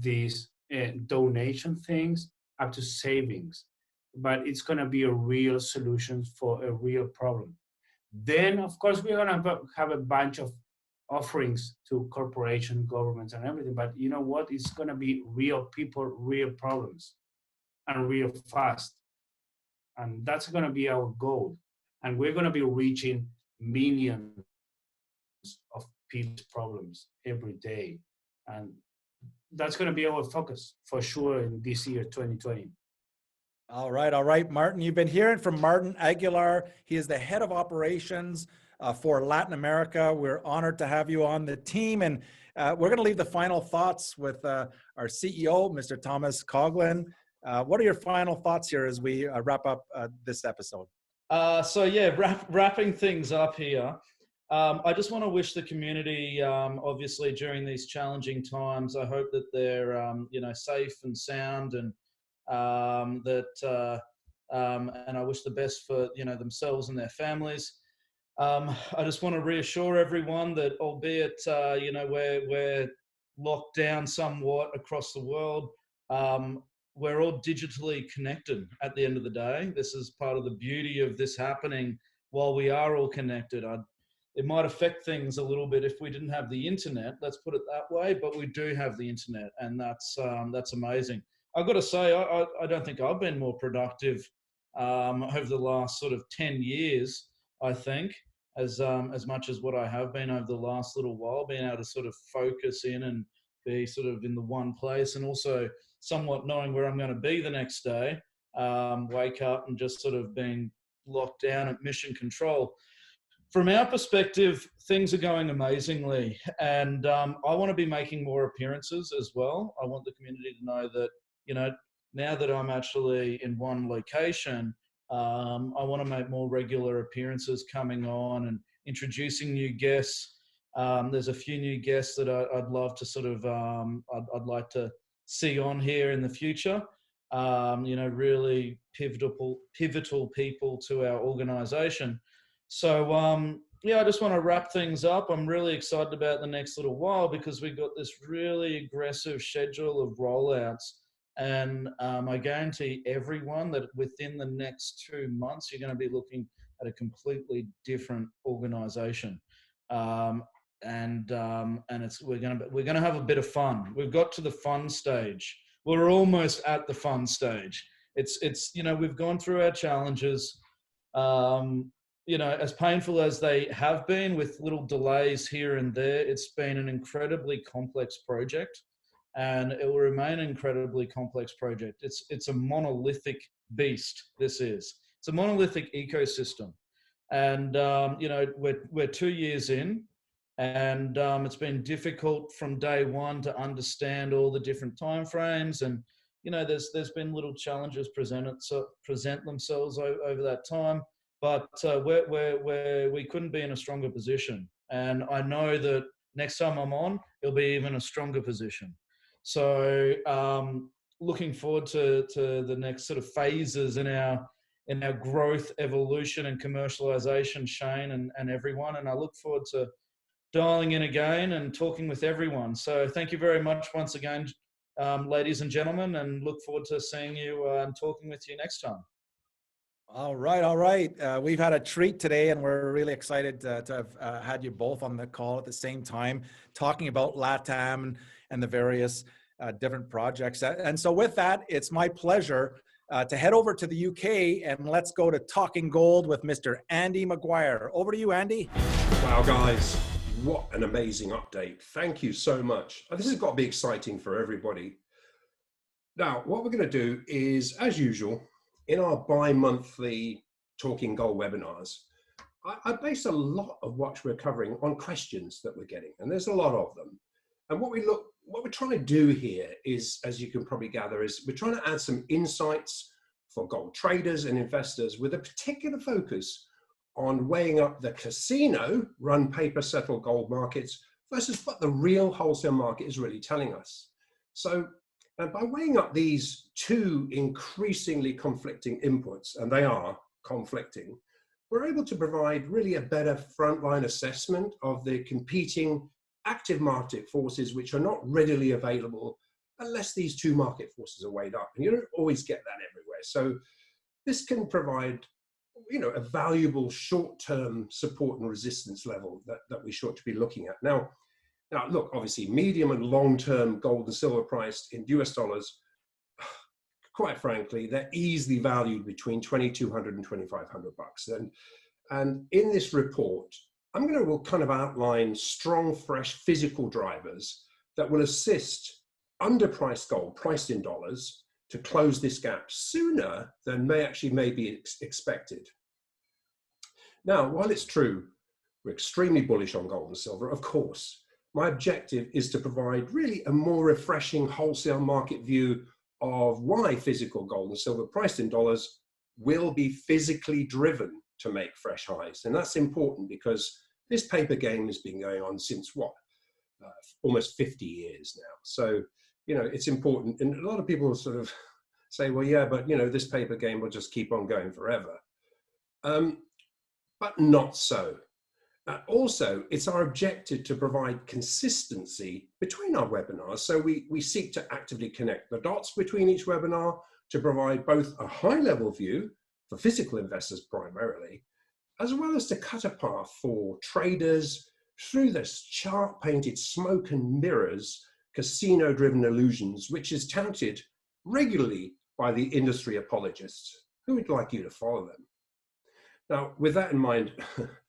S7: these donation things up to savings, but it's going to be a real solution for a real problem. Then, of course, we're going to have a bunch of offerings to corporations, governments, and everything. But you know what? It's going to be real people, real problems, and real fast. And that's going to be our goal. And we're going to be reaching millions of people's problems every day. And that's going to be our focus for sure in this year, 2020.
S5: All right, Martin. You've been hearing from Martín Aguilar. He is the head of operations for Latin America. We're honored to have you on the team. And we're going to leave the final thoughts with our CEO, Mr. Tomas Coughlin. What are your final thoughts here as we wrap up this episode?
S6: Wrapping things up here. I just want to wish the community, obviously during these challenging times, I hope that they're, safe and sound, and and I wish the best for, themselves and their families. I just want to reassure everyone that, albeit, we're locked down somewhat across the world, we're all digitally connected at the end of the day. This is part of the beauty of this happening while we are all connected. It might affect things a little bit if we didn't have the internet, let's put it that way, but we do have the internet, and that's amazing. I've got to say, I don't think I've been more productive over the last sort of 10 years, I think, as much as what I have been over the last little while, being able to sort of focus in and be sort of in the one place, and also somewhat knowing where I'm going to be the next day, wake up and just sort of being locked down at mission control. From our perspective, things are going amazingly, and I want to be making more appearances as well. I want the community to know that, now that I'm actually in one location, I want to make more regular appearances coming on and introducing new guests. There's a few new guests that I'd love to sort of, I'd like to see on here in the future. Really pivotal people to our organization. So, I just want to wrap things up. I'm really excited about the next little while because we've got this really aggressive schedule of rollouts. And I guarantee everyone that within the next 2 months, you're going to be looking at a completely different organization. We're going to have a bit of fun. We've got to the fun stage. We're almost at the fun stage. It's we've gone through our challenges. As painful as they have been with little delays here and there, it's been an incredibly complex project, and it will remain an incredibly complex project. It's a monolithic beast. It's a monolithic ecosystem, and we're 2 years in, and it's been difficult from day one to understand all the different timeframes, and there's been little challenges present themselves over that time. But we couldn't be in a stronger position. And I know that next time I'm on, it'll be even a stronger position. So looking forward to the next sort of phases in our growth, evolution, and commercialization, Shane and everyone. And I look forward to dialing in again and talking with everyone. So thank you very much once again, ladies and gentlemen, and look forward to seeing you and talking with you next time.
S5: All right. We've had a treat today, and we're really excited to have had you both on the call at the same time, talking about LATAM and the various different projects. And so with that, it's my pleasure to head over to the UK and let's go to Talking Gold with Mr. Andy Maguire. Over to you, Andy.
S8: Wow, guys, what an amazing update. Thank you so much. This has got to be exciting for everybody. Now, what we're going to do is, as usual, in our bi-monthly Talking Gold webinars, I base a lot of what we're covering on questions that we're getting, and there's a lot of them. And what we're trying to do here is, as you can probably gather, is we're trying to add some insights for gold traders and investors with a particular focus on weighing up the casino run paper settled gold markets versus what the real wholesale market is really telling us. So by weighing up these two increasingly conflicting inputs, and they are conflicting, we're able to provide really a better frontline assessment of the competing active market forces which are not readily available unless these two market forces are weighed up. And you don't always get that everywhere. So this can provide, you know, a valuable short-term support and resistance level that we should be looking at. Now, look, obviously, medium and long-term gold and silver priced in US dollars, quite frankly, they're easily valued between $2,200 and $2,500. And in this report, I'm going to kind of outline strong, fresh physical drivers that will assist underpriced gold priced in dollars to close this gap sooner than may be expected. Now, while it's true, we're extremely bullish on gold and silver, of course, my objective is to provide really a more refreshing wholesale market view of why physical gold and silver priced in dollars will be physically driven to make fresh highs. And that's important because this paper game has been going on since what? Almost 50 years now. So, you know, it's important. And a lot of people sort of say, well, yeah, but, you know, this paper game will just keep on going forever. But not so. Also, it's our objective to provide consistency between our webinars. So we seek to actively connect the dots between each webinar to provide both a high-level view for physical investors primarily, as well as to cut a path for traders through this chart-painted smoke and mirrors, casino-driven illusions, which is touted regularly by the industry apologists who would like you to follow them. Now, with that in mind,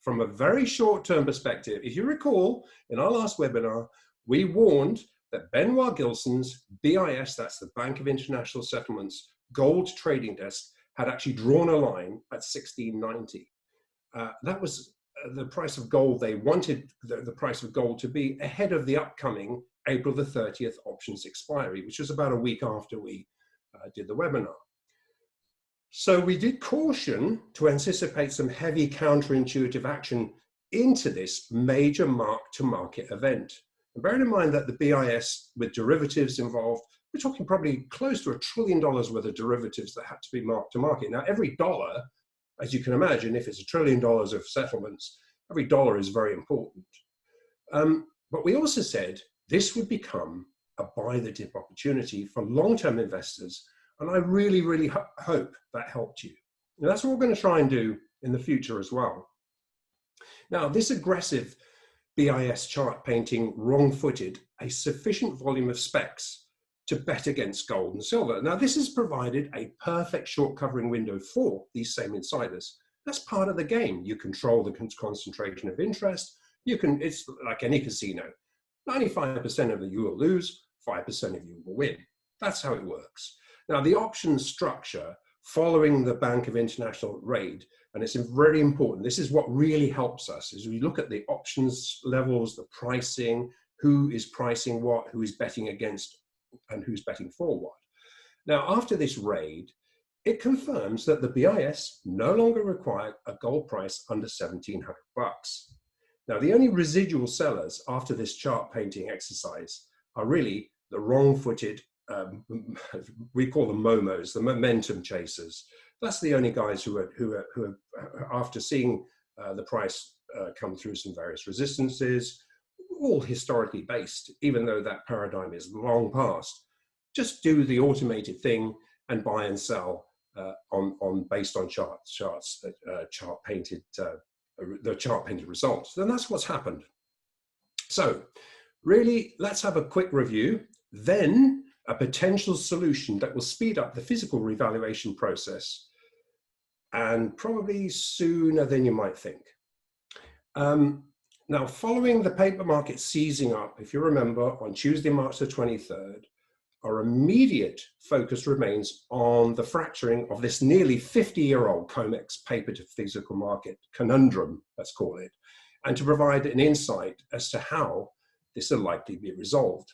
S8: from a very short-term perspective, if you recall, in our last webinar, we warned that Benoit Gilson's BIS, that's the Bank of International Settlements, gold trading desk, had actually drawn a line at 1690. That was the price of gold. They wanted the price of gold to be ahead of the upcoming April the 30th options expiry, which was about a week after we did the webinar. So we did caution to anticipate some heavy counterintuitive action into this major mark-to-market event. And bearing in mind that the BIS with derivatives involved, we're talking probably close to $1 trillion worth of derivatives that had to be mark-to-market. Now, every dollar, as you can imagine, if it's $1 trillion of settlements, every dollar is very important. But we also said this would become a buy-the-dip opportunity for long-term investors. And I really, really hope that helped you. And that's what we're going to try and do in the future as well. Now, this aggressive BIS chart painting wrong-footed a sufficient volume of specs to bet against gold and silver. Now, this has provided a perfect short covering window for these same insiders. That's part of the game. You control the concentration of interest. It's like any casino. 95% of you will lose, 5% of you will win. That's how it works. Now, the options structure following the Bank of International raid, and it's very important, this is what really helps us, is we look at the options levels, the pricing, who is pricing what, who is betting against, and who's betting for what. Now, after this raid, it confirms that the BIS no longer require a gold price under $1,700. Now, the only residual sellers after this chart painting exercise are really the wrong-footed, we call them momos, the momentum chasers. That's the only guys who are after seeing the price come through some various resistances, all historically based, even though that paradigm is long past, just do the automated thing and buy and sell based on chart painted results. Then that's what's happened. So really, let's have a quick review then a potential solution that will speed up the physical revaluation process, and probably sooner than you might think. Now, following the paper market seizing up, if you remember, on Tuesday, March the 23rd, our immediate focus remains on the fracturing of this nearly 50-year-old COMEX paper to physical market conundrum, let's call it, and to provide an insight as to how this will likely be resolved.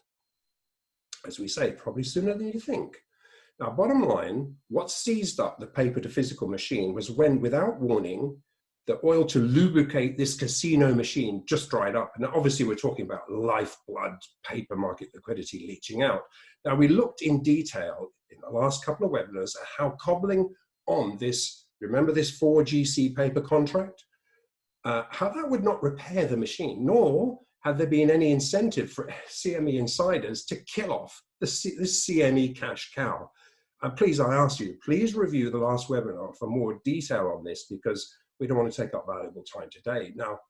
S8: As we say, probably sooner than you think. Now, bottom line, what seized up the paper to physical machine was when, without warning, the oil to lubricate this casino machine just dried up. And obviously we're talking about lifeblood paper market liquidity leaching out. Now, we looked in detail in the last couple of webinars at how cobbling on this, remember this 4GC paper contract, how that would not repair the machine, nor had there been any incentive for CME insiders to kill off this CME cash cow. And please, I ask you, please review the last webinar for more detail on this, because we don't want to take up valuable time today. Now,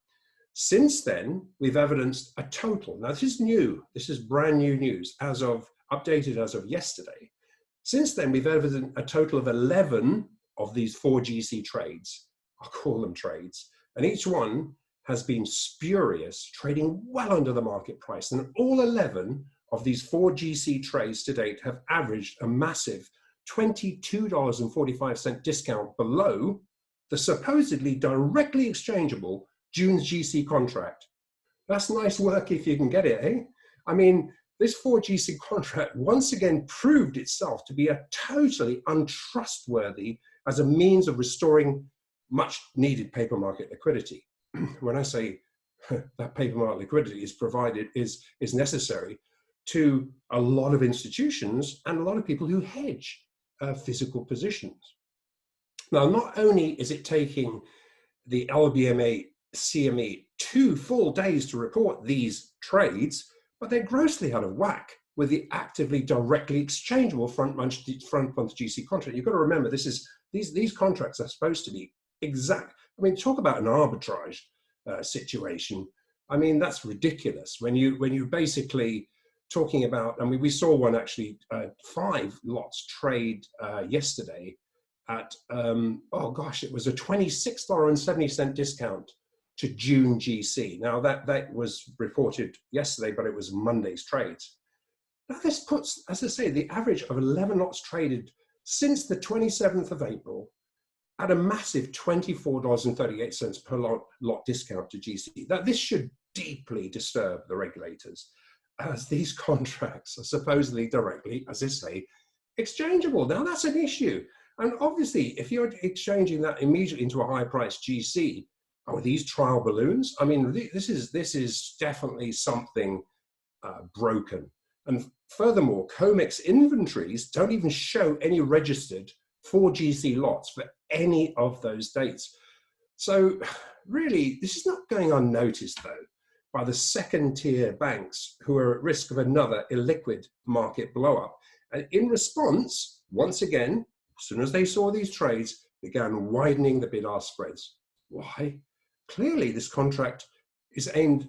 S8: since then, we've evidenced a total. Now, this is new. This is brand new news, updated as of yesterday. Since then, we've evidenced a total of 11 of these 4GC trades. I'll call them trades. And each one has been spurious, trading well under the market price. And all 11 of these 4GC trades to date have averaged a massive $22.45 discount below the supposedly directly exchangeable June's GC contract. That's nice work if you can get it, eh? I mean, this 4GC contract once again proved itself to be a totally untrustworthy as a means of restoring much needed paper market liquidity. When I say that paper market liquidity is provided, is necessary to a lot of institutions and a lot of people who hedge physical positions. Now, not only is it taking the LBMA CME 2 full days to report these trades, but they're grossly out of whack with the actively directly exchangeable front month GC contract. You've got to remember, these contracts are supposed to be exact. I mean, talk about an arbitrage situation. I mean, that's ridiculous when you basically talking about. I mean, we saw one actually 5 lots trade yesterday at oh gosh, it was a $26.70 discount to June GC. Now that was reported yesterday, but it was Monday's trades. Now this puts, as I say, the average of 11 lots traded since the 27th of April at a massive $24.38 per lot discount to GC. Now this should deeply disturb the regulators, as these contracts are supposedly directly, as I say, exchangeable. Now that's an issue. And obviously, if you're exchanging that immediately into a high price GC, are these trial balloons? I mean, this is definitely something broken. And furthermore, COMEX inventories don't even show any registered 4GC lots for any of those dates. So really, this is not going unnoticed, though, by the second-tier banks who are at risk of another illiquid market blow-up. And in response, once again, as soon as they saw these trades, began widening the bid-ask spreads. Why? Clearly, this contract is aimed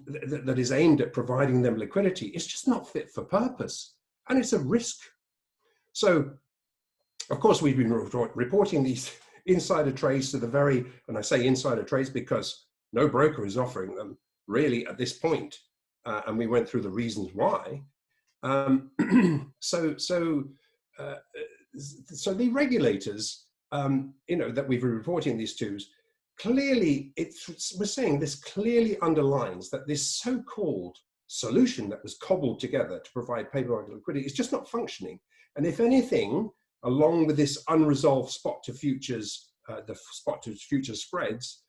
S8: at providing them liquidity. It's just not fit for purpose, and it's a risk. So, of course, we've been reporting these insider trades to the very, and I say insider trades because no broker is offering them really at this point, and we went through the reasons why. So the regulators, that we've been reporting these to, clearly, we're saying this clearly underlines that this so-called solution that was cobbled together to provide paper market liquidity is just not functioning. And if anything, along with this unresolved spot to futures, the spot to futures spreads,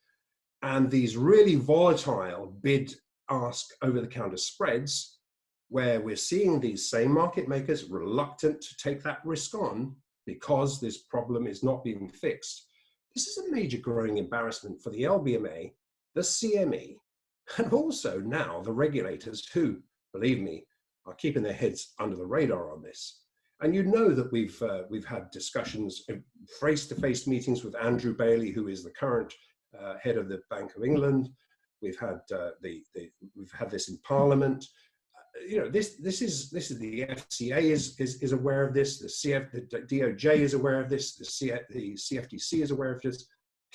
S8: and these really volatile bid-ask over-the-counter spreads, where we're seeing these same market makers reluctant to take that risk on because this problem is not being fixed. This is a major growing embarrassment for the LBMA, the CME, and also now the regulators who, believe me, are keeping their heads under the radar on this. And you know that we've had discussions, face-to-face meetings with Andrew Bailey, who is the current head of the Bank of England. We've had we've had this in Parliament. this is the FCA is aware of this. The DOJ is aware of this. The CFTC is aware of this.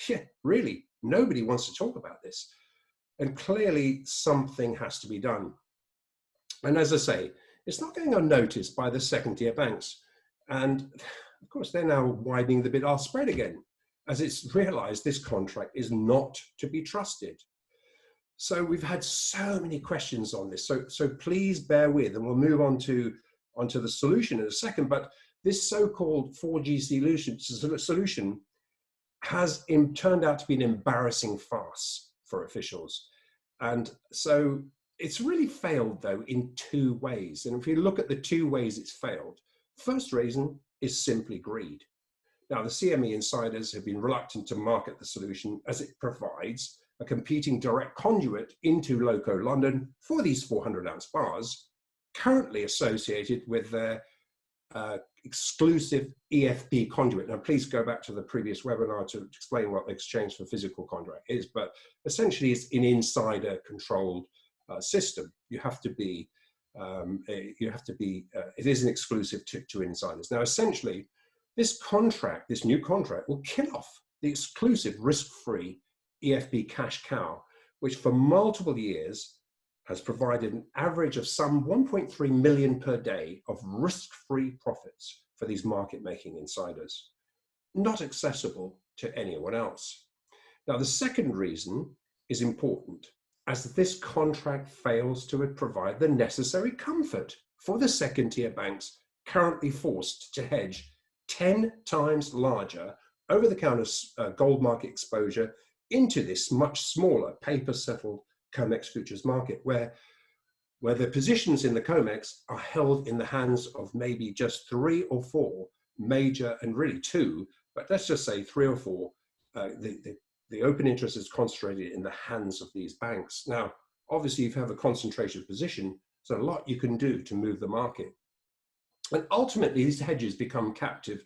S8: Yeah, really, nobody wants to talk about this. And clearly something has to be done. And as I say, it's not going unnoticed by the second-tier banks. And of course, they're now widening the bid-ask spread again, as it's realized this contract is not to be trusted. So we've had so many questions on this. So please bear with, and we'll move on to the solution in a second. But this so-called 4G solution has turned out to be an embarrassing farce for officials. And so it's really failed, though, in two ways. And if you look at the two ways it's failed, first reason is simply greed. Now, the CME insiders have been reluctant to market the solution as it provides a competing direct conduit into Loco London for these 400-ounce bars, currently associated with their exclusive EFP conduit. Now, please go back to the previous webinar to explain what the exchange for physical contract is, but essentially it's an insider-controlled system. You have to be, it is an exclusive to insiders. Now, essentially, this new contract will kill off the exclusive risk-free EFP cash cow, which for multiple years has provided an average of some 1.3 million per day of risk-free profits for these market-making insiders, not accessible to anyone else. Now, the second reason is important, as this contract fails to provide the necessary comfort for the second-tier banks currently forced to hedge 10 times larger over-the-counter gold market exposure into this much smaller paper-settled COMEX futures market, where the positions in the COMEX are held in the hands of maybe just 3 or 4 major, and really 2, but let's just say 3 or 4, the open interest is concentrated in the hands of these banks. Now, obviously, if you have a concentration position, there's a lot you can do to move the market. And ultimately, these hedges become captive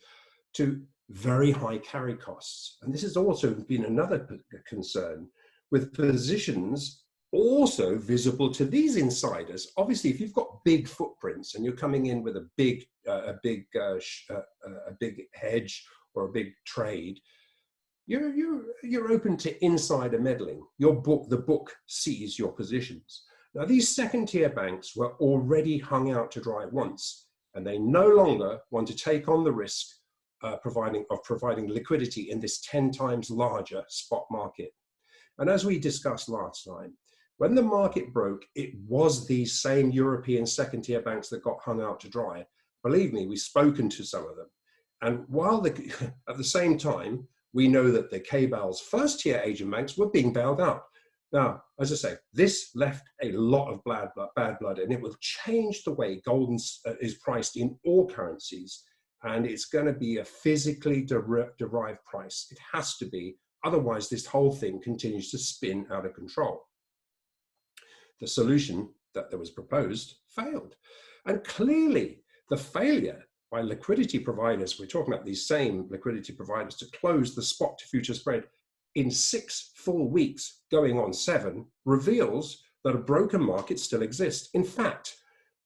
S8: to very high carry costs. And this has also been another concern, with positions also visible to these insiders. Obviously, if you've got big footprints and you're coming in with a big hedge or a big trade, you're open to insider meddling. The book sees your positions. Now, these second-tier banks were already hung out to dry once, and they no longer want to take on the risk of providing liquidity in this 10 times larger spot market. And as we discussed last time, when the market broke, it was these same European second-tier banks that got hung out to dry. Believe me, we've spoken to some of them. And while at the same time, we know that the KBAL's first-tier Asian banks were being bailed out. Now, as I say, this left a lot of bad blood, and it will change the way gold is priced in all currencies. And it's going to be a physically derived price. It has to be. Otherwise, this whole thing continues to spin out of control. The solution that was proposed failed. And clearly, the failure by liquidity providers, we're talking about these same liquidity providers, to close the spot to future spread in 6 full weeks, going on 7, reveals that a broken market still exists. In fact,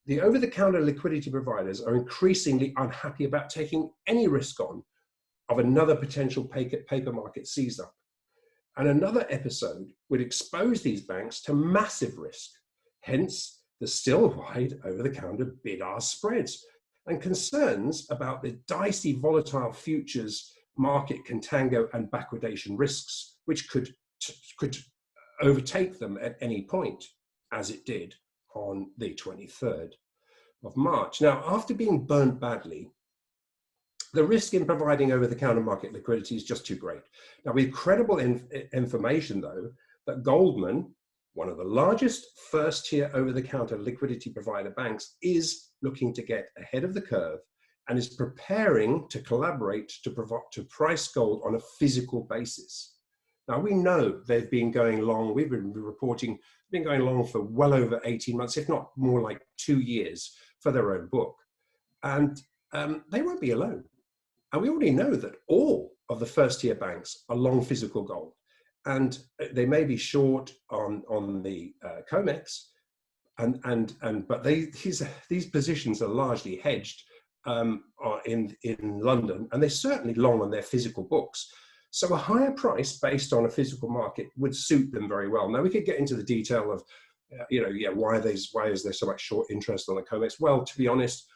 S8: the over-the-counter liquidity providers are increasingly unhappy about taking any risk on of another potential paper market seize up. And another episode would expose these banks to massive risk, hence the still wide over-the-counter bid-ask spreads and concerns about the dicey volatile futures market contango and backwardation risks, which could overtake them at any point, as it did on the 23rd of March. Now, after being burned badly, the risk in providing over-the-counter market liquidity is just too great. Now, with credible information, though, that Goldman, one of the largest first-tier over-the-counter liquidity provider banks, is looking to get ahead of the curve and is preparing to collaborate to price gold on a physical basis. Now, we know they've been going long, we've been reporting, been going long for well over 18 months, if not more like 2 years for their own book. And they won't be alone. And we already know that all of the first-tier banks are long physical gold. And they may be short on the COMEX, But these positions are largely hedged are in London, and they're certainly long on their physical books. So a higher price based on a physical market would suit them very well. Now we could get into the detail of, why is there so much short interest on the COMEX? Well, to be honest,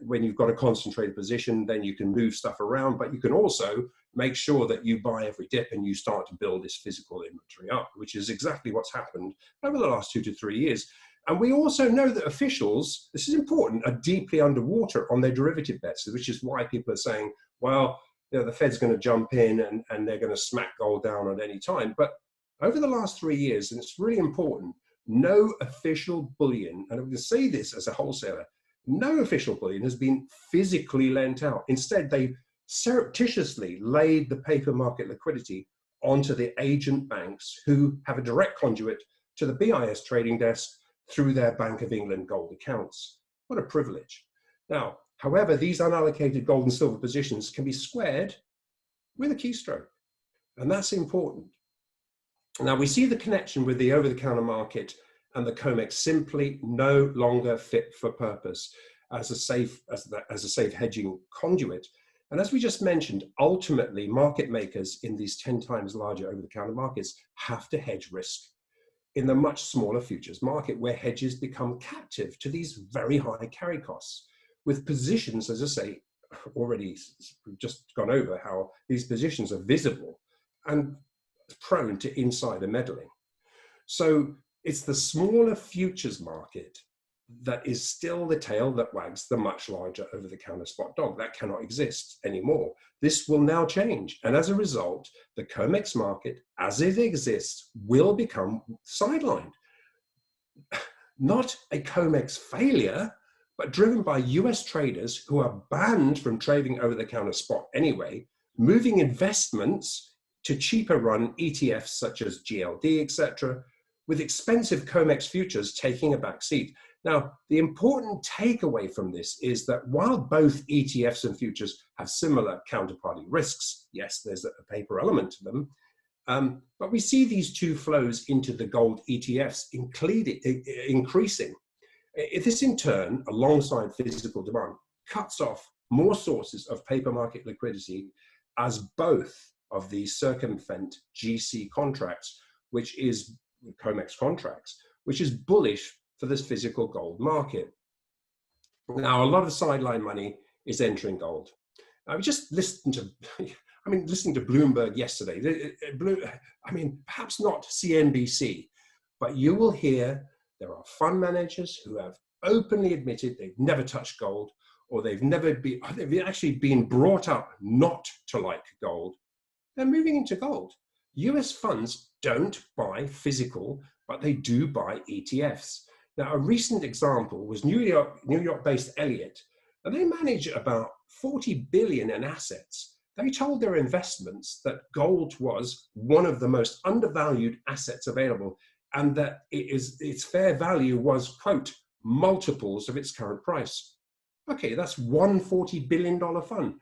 S8: when you've got a concentrated position, then you can move stuff around, but you can also make sure that you buy every dip and you start to build this physical inventory up, which is exactly what's happened over the last 2 to 3 years. And we also know that officials, this is important, are deeply underwater on their derivative bets, which is why people are saying, well, the Fed's going to jump in and they're going to smack gold down at any time. But over the last 3 years, and it's really important, no official bullion, and I'm going to say this as a wholesaler, no official bullion has been physically lent out. Instead, they surreptitiously laid the paper market liquidity onto the agent banks who have a direct conduit to the BIS trading desk through their Bank of England gold accounts. What a privilege. Now, however, these unallocated gold and silver positions can be squared with a keystroke, and that's important. Now, we see the connection with the over-the-counter market and the COMEX simply no longer fit for purpose as a safe hedging conduit. And as we just mentioned, ultimately, market makers in these 10 times larger over-the-counter markets have to hedge risk in the much smaller futures market, where hedges become captive to these very high carry costs, with positions, as I say, already just gone over how these positions are visible and prone to insider meddling. So it's the smaller futures market that is still the tail that wags the much larger over-the-counter spot dog. That cannot exist anymore. This will now change. And as a result, the COMEX market, as it exists, will become sidelined. Not a COMEX failure, but driven by US traders who are banned from trading over-the-counter spot anyway, moving investments to cheaper run ETFs such as GLD, etc., with expensive COMEX futures taking a back seat. Now, the important takeaway from this is that while both ETFs and futures have similar counterparty risks, yes, there's a paper element to them, but we see these two flows into the gold ETFs increasing. This in turn, alongside physical demand, cuts off more sources of paper market liquidity as both of these circumvent GC contracts, which is COMEX contracts, which is bullish for this physical gold market. Now, a lot of sideline money is entering gold. I just listened to, listening to Bloomberg yesterday. Perhaps not CNBC, but you will hear there are fund managers who have openly admitted they've never touched gold, or they've actually been brought up not to like gold. They're moving into gold. US funds don't buy physical, but they do buy ETFs. Now, a recent example was New York-based Elliott, and they manage about 40 billion in assets. They told their investments that gold was one of the most undervalued assets available, and that its fair value was, quote, multiples of its current price. Okay, that's one $40 billion fund.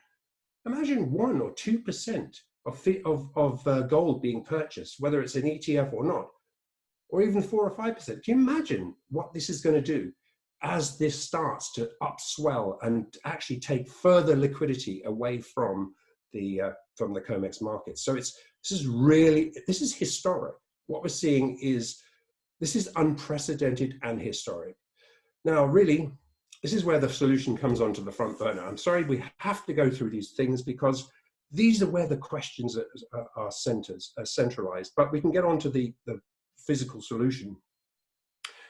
S8: Imagine 1 or 2% of gold being purchased, whether it's an ETF or not, or even 4 or 5%. Can you imagine what this is going to do as this starts to upswell and actually take further liquidity away from the COMEX market? So this is historic. What we're seeing is this is unprecedented and historic. Now, really, this is where the solution comes onto the front burner. I'm sorry, we have to go through these things because these are where the questions are centralized, but we can get onto the physical solution.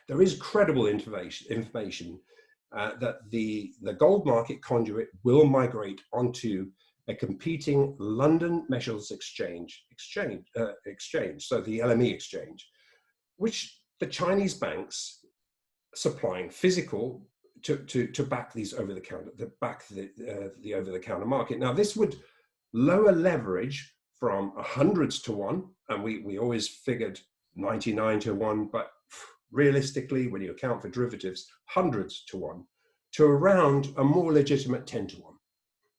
S8: There is credible information that the gold market conduit will migrate onto a competing London Metals Exchange, so the LME exchange, which the Chinese banks supplying physical to back these over-the-counter, the over-the-counter market. Now, this would lower leverage from hundreds to 1, and we always figured 99 to 1, but realistically, when you account for derivatives, hundreds to 1, to around a more legitimate 10 to 1,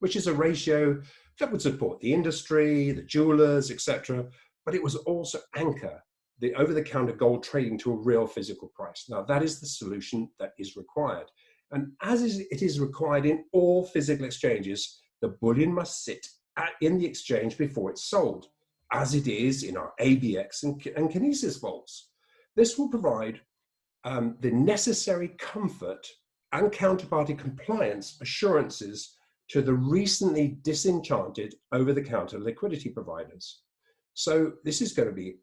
S8: which is a ratio that would support the industry, the jewelers, etc. But it was also anchor the over-the-counter gold trading to a real physical price. Now, that is the solution that is required. And as it is required in all physical exchanges, the bullion must sit in the exchange before it's sold, as it is in our ABX and Kinesis vaults. This will provide the necessary comfort and counterparty compliance assurances to the recently disenchanted over-the-counter liquidity providers. So this is going to be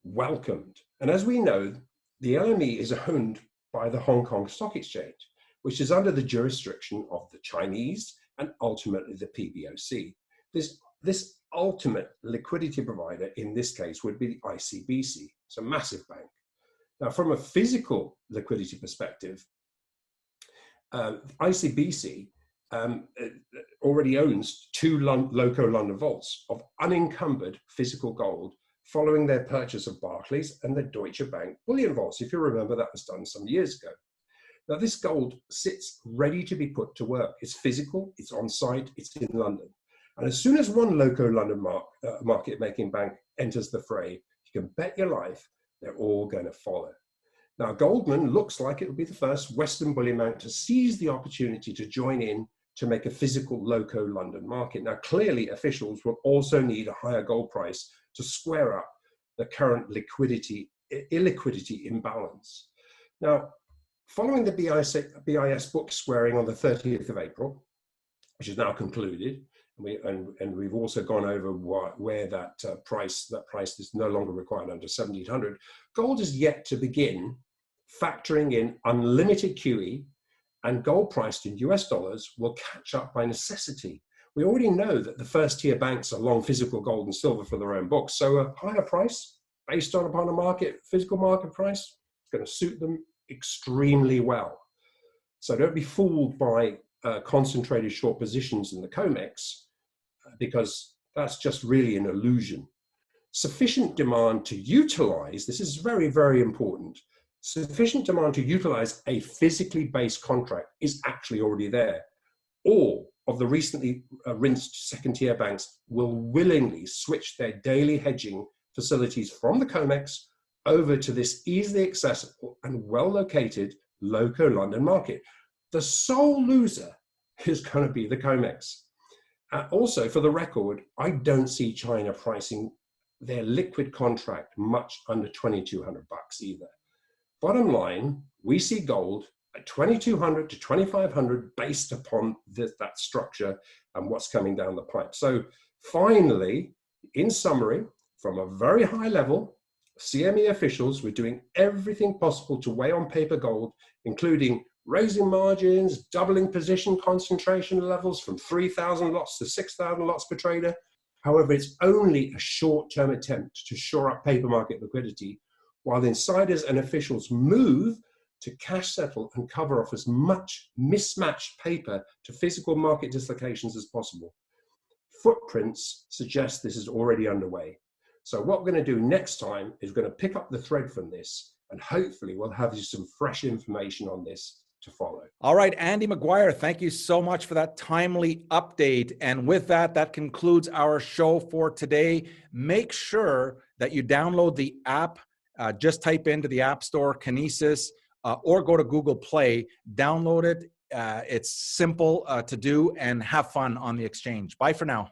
S8: welcomed. And as we know, the LME is owned by the Hong Kong Stock Exchange, which is under the jurisdiction of the Chinese and ultimately the PBOC. This ultimate liquidity provider in this case would be the ICBC. It's a massive bank. Now, from a physical liquidity perspective, ICBC already owns 2 local London vaults of unencumbered physical gold following their purchase of Barclays and the Deutsche Bank bullion vaults. If you remember, that was done some years ago. Now, this gold sits ready to be put to work. It's physical, it's on site, it's in London. And as soon as one local London market-making bank enters the fray, you can bet your life they're all going to follow. Now, Goldman looks like it will be the first Western bullion bank to seize the opportunity to join in to make a physical local London market. Now, clearly, officials will also need a higher gold price to square up the current illiquidity imbalance. Now, following the BIS book squaring on the 30th of April, which is now concluded, and we've also gone over where that price is no longer required under 1700, gold is yet to begin factoring in unlimited QE, and gold priced in US dollars will catch up by necessity. We already know that the first tier banks are long physical gold and silver for their own books, so a higher price based upon a physical market price is going to suit them extremely well. So don't be fooled by concentrated short positions in the COMEX, because that's just really an illusion. Sufficient demand to utilize, this is very, very important, sufficient demand to utilize a physically based contract is actually already there. All of the recently rinsed second tier banks will willingly switch their daily hedging facilities from the COMEX over to this easily accessible and well located local London market. The sole loser is going to be the COMEX. Also, for the record, I don't see China pricing their liquid contract much under 2,200 bucks either. Bottom line, we see gold at 2,200 to 2,500 based upon that structure and what's coming down the pipe. So finally, in summary, from a very high level, CME officials were doing everything possible to weigh on paper gold, including raising margins, doubling position concentration levels from 3,000 lots to 6,000 lots per trader. However, it's only a short-term attempt to shore up paper market liquidity, while insiders and officials move to cash settle and cover off as much mismatched paper to physical market dislocations as possible. Footprints suggest this is already underway. So what we're going to do next time is we're going to pick up the thread from this, and hopefully we'll have you some fresh information on this to follow.
S5: All right, Andy Maguire, thank you so much for that timely update. And with that, that concludes our show for today. Make sure that you download the app. Just type into the App Store, Kinesis, or go to Google Play, download it. It's simple to do, and have fun on the exchange. Bye for now.